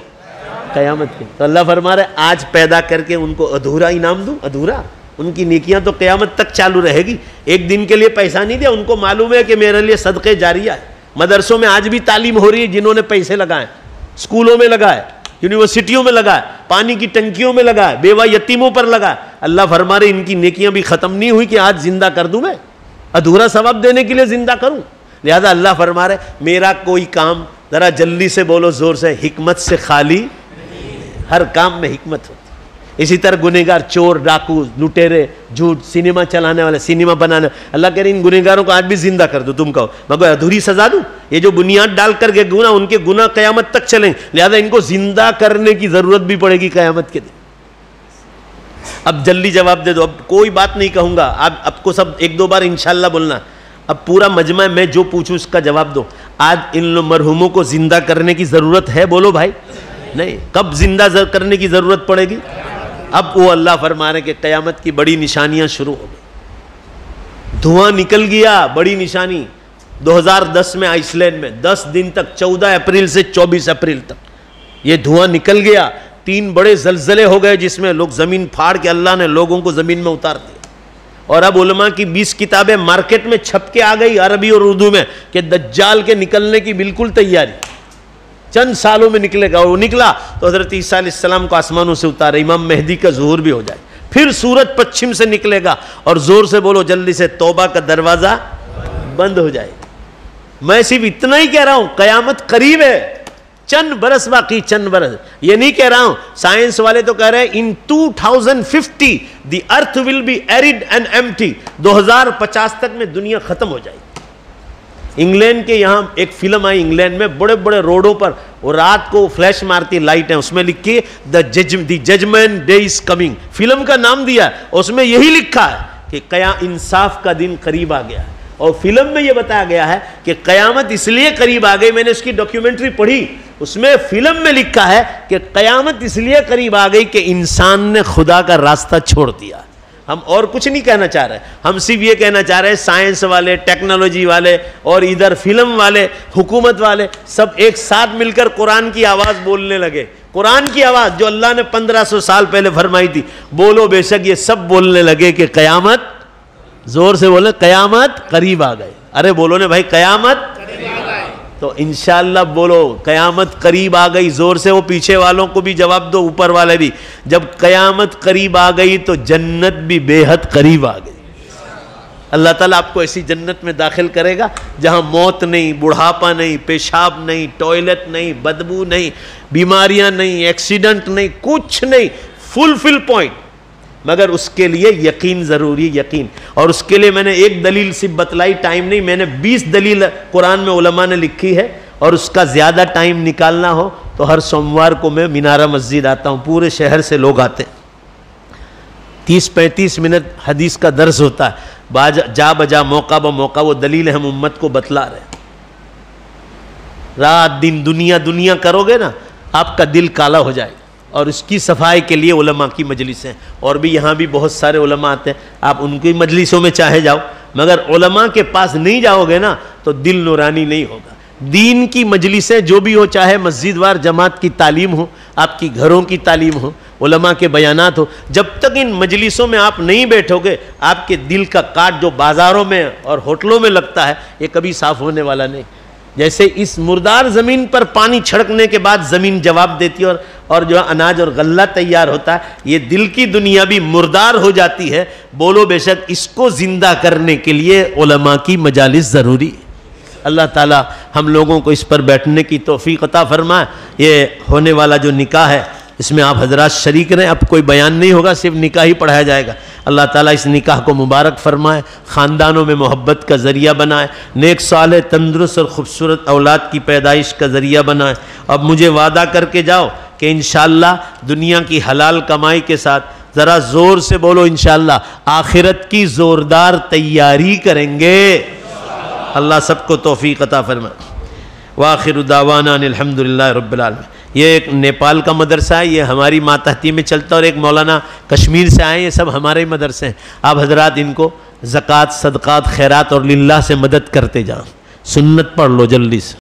قیامت کے. تو اللہ فرما رہے آج پیدا کر کے ان کو ادھورا انعام دوں؟ ادھورا؟ ان کی نیکیاں تو قیامت تک چالو رہے گی. ایک دن کے لیے پیسہ نہیں دیا، ان کو معلوم ہے کہ میرے لیے صدقے جاریہ ہے. مدرسوں میں آج بھی تعلیم ہو رہی ہے، جنہوں نے پیسے لگائے، اسکولوں میں لگائے، یونیورسٹیوں میں لگائے، پانی کی ٹنکیوں میں لگائے، بیوہ یتیموں پر لگائے. اللہ فرما رہے ان کی نیکیاں بھی ختم نہیں ہوئی کہ آج زندہ کر دوں، میں ادھورا ثواب دینے کے لیے زندہ کروں. لہذا اللہ فرما رہے میرا کوئی کام، ذرا جلدی سے بولو زور سے، حکمت سے خالی، ہر کام میں حکمت ہوتی. اسی طرح گنہگار، چور، ڈاکو، لٹیرے، جھوٹ، سینما چلانے والے، سینما بنانے، اللہ کہہ رہے ان گنہگاروں کو آج بھی زندہ کر دو. تم کہو مگر ادھوری سزا دوں؟ یہ جو بنیاد ڈال کر کے گناہ، ان کے گناہ قیامت تک چلیں، لہذا ان کو زندہ کرنے کی ضرورت بھی پڑے گی قیامت کے دن. اب جلدی جواب دے دو، اب کوئی بات نہیں کہوں گا، اب کو سب 1-2 بار انشاءاللہ بولنا. اب پورا مجمع میں جو پوچھوں اس کا جواب دو. آج ان مرحوموں کو زندہ کرنے کی ضرورت ہے؟ بولو بھائی. نہیں. کب زندہ کرنے کی ضرورت پڑے گی؟ اب وہ اللہ فرما رہے کہ قیامت کی بڑی نشانیاں شروع ہو گئی. دھواں نکل گیا، بڑی نشانی. 2010 میں آئس لینڈ میں 10 دن تک، 14 اپریل سے 24 اپریل تک یہ دھواں نکل گیا. 3 بڑے زلزلے ہو گئے جس میں لوگ زمین پھاڑ کے اللہ نے لوگوں کو زمین میں اتار دیا. اور اب علماء کی 20 کتابیں مارکیٹ میں چھپ کے آ گئی عربی اور اردو میں کہ دجال کے نکلنے کی بالکل تیاری، چند سالوں میں نکلے گا. اور وہ نکلا تو حضرت عیسیٰ علیہ السلام کو آسمانوں سے اتارے، امام مہدی کا ظہور بھی ہو جائے، پھر سورج پچھم سے نکلے گا. اور زور سے بولو جلدی سے، توبہ کا دروازہ بند ہو جائے. میں صرف اتنا ہی کہہ رہا ہوں، قیامت قریب ہے. چند برس باقی، چند برس. یہ نہیں کہہ رہا ہوں، سائنس والے تو کہہ رہے ہیں ان 2050 the earth will be arid and empty. 2050 تک میں دنیا ختم ہو جائے گی. انگلینڈ کے یہاں ایک فلم آئی انگلینڈ میں، بڑے بڑے روڈوں پر وہ رات کو فلیش مارتی لائٹ ہیں، اس میں لکھی the judgment day is coming. Film کا نام دیا ہے، اس میں یہی لکھا ہے کہ انصاف کا دن قریب آ گیا ہے. اور فلم میں یہ بتایا گیا ہے کہ قیامت اس لیے قریب آ گئی، میں نے اس کی ڈاکیومنٹری پڑھی، اس میں فلم میں لکھا ہے کہ قیامت اس لیے قریب آ گئی کہ انسان نے خدا کا راستہ چھوڑ دیا. ہم اور کچھ نہیں کہنا چاہ رہے، ہم صرف یہ کہنا چاہ رہے ہیں سائنس والے، ٹیکنالوجی والے اور ادھر فلم والے، حکومت والے سب ایک ساتھ مل کر قرآن کی آواز بولنے لگے. قرآن کی آواز جو اللہ نے 1500 سال پہلے فرمائی تھی، بولو بے شک، یہ سب بولنے لگے کہ قیامت، زور سے بولے، قیامت قریب آ گئے. ارے بولو نے بھائی، قیامت قریب آ گئے. تو انشاءاللہ بولو قیامت قریب آ گئی زور سے. وہ پیچھے والوں کو بھی جواب دو، اوپر والے بھی. جب قیامت قریب آ گئی تو جنت بھی بے حد قریب آ گئی. اللہ تعالیٰ آپ کو ایسی جنت میں داخل کرے گا جہاں موت نہیں، بڑھاپا نہیں، پیشاب نہیں، ٹوائلٹ نہیں، بدبو نہیں، بیماریاں نہیں، ایکسیڈنٹ نہیں، کچھ نہیں، فل پوائنٹ. مگر اس کے لیے یقین ضروری، یقین. اور اس کے لیے میں نے ایک دلیل صرف بتلائی، ٹائم نہیں، میں نے 20 دلیل قرآن میں علماء نے لکھی ہے. اور اس کا زیادہ ٹائم نکالنا ہو تو ہر سوموار کو میں مینارہ مسجد آتا ہوں، پورے شہر سے لوگ آتے ہیں. 30-35 منٹ حدیث کا درس ہوتا ہے، جا بجا موقع بموقع وہ دلیل ہم امت کو بتلا رہے ہیں. رات دن دنیا کرو گے نا، آپ کا دل کالا ہو جائے گا. اور اس کی صفائی کے لیے علماء کی مجلسیں، اور بھی یہاں بھی بہت سارے علماء آتے ہیں، آپ ان کی مجلسوں میں چاہے جاؤ، مگر علماء کے پاس نہیں جاؤ گے نا تو دل نورانی نہیں ہوگا. دین کی مجلسیں جو بھی ہو، چاہے مسجد وار جماعت کی تعلیم ہو، آپ کی گھروں کی تعلیم ہو، علماء کے بیانات ہو، جب تک ان مجلسوں میں آپ نہیں بیٹھو گے، آپ کے دل کا کاٹ جو بازاروں میں اور ہوٹلوں میں لگتا ہے، یہ کبھی صاف ہونے والا نہیں. جیسے اس مردار زمین پر پانی چھڑکنے کے بعد زمین جواب دیتی ہے اور جو اناج اور غلہ تیار ہوتا ہے، یہ دل کی دنیا بھی مردار ہو جاتی ہے. بولو بے شک، اس کو زندہ کرنے کے لیے علماء کی مجالس ضروری. اللہ تعالی ہم لوگوں کو اس پر بیٹھنے کی توفیق عطا فرمائے. یہ ہونے والا جو نکاح ہے، اس میں آپ حضرات شریک رہیں. اب کوئی بیان نہیں ہوگا، صرف نکاح ہی پڑھایا جائے گا. اللہ تعالیٰ اس نکاح کو مبارک فرمائے، خاندانوں میں محبت کا ذریعہ بنائے، نیک صالح تندرست اور خوبصورت اولاد کی پیدائش کا ذریعہ بنائے. اب مجھے وعدہ کر کے جاؤ کہ انشاءاللہ دنیا کی حلال کمائی کے ساتھ، ذرا زور سے بولو انشاءاللہ، آخرت کی زوردار تیاری کریں گے. اللہ سب کو توفیق عطا فرمائے. وآخر دعوانا ان الحمدللہ رب العالمین. یہ ایک نیپال کا مدرسہ ہے، یہ ہماری ماتحتی میں چلتا ہے، اور ایک مولانا کشمیر سے آئے، یہ سب ہمارے مدرسے ہیں. آپ حضرات ان کو زکوٰۃ، صدقات، خیرات اور للہ سے مدد کرتے جائیں. سنت پڑھ لو جلدی سے.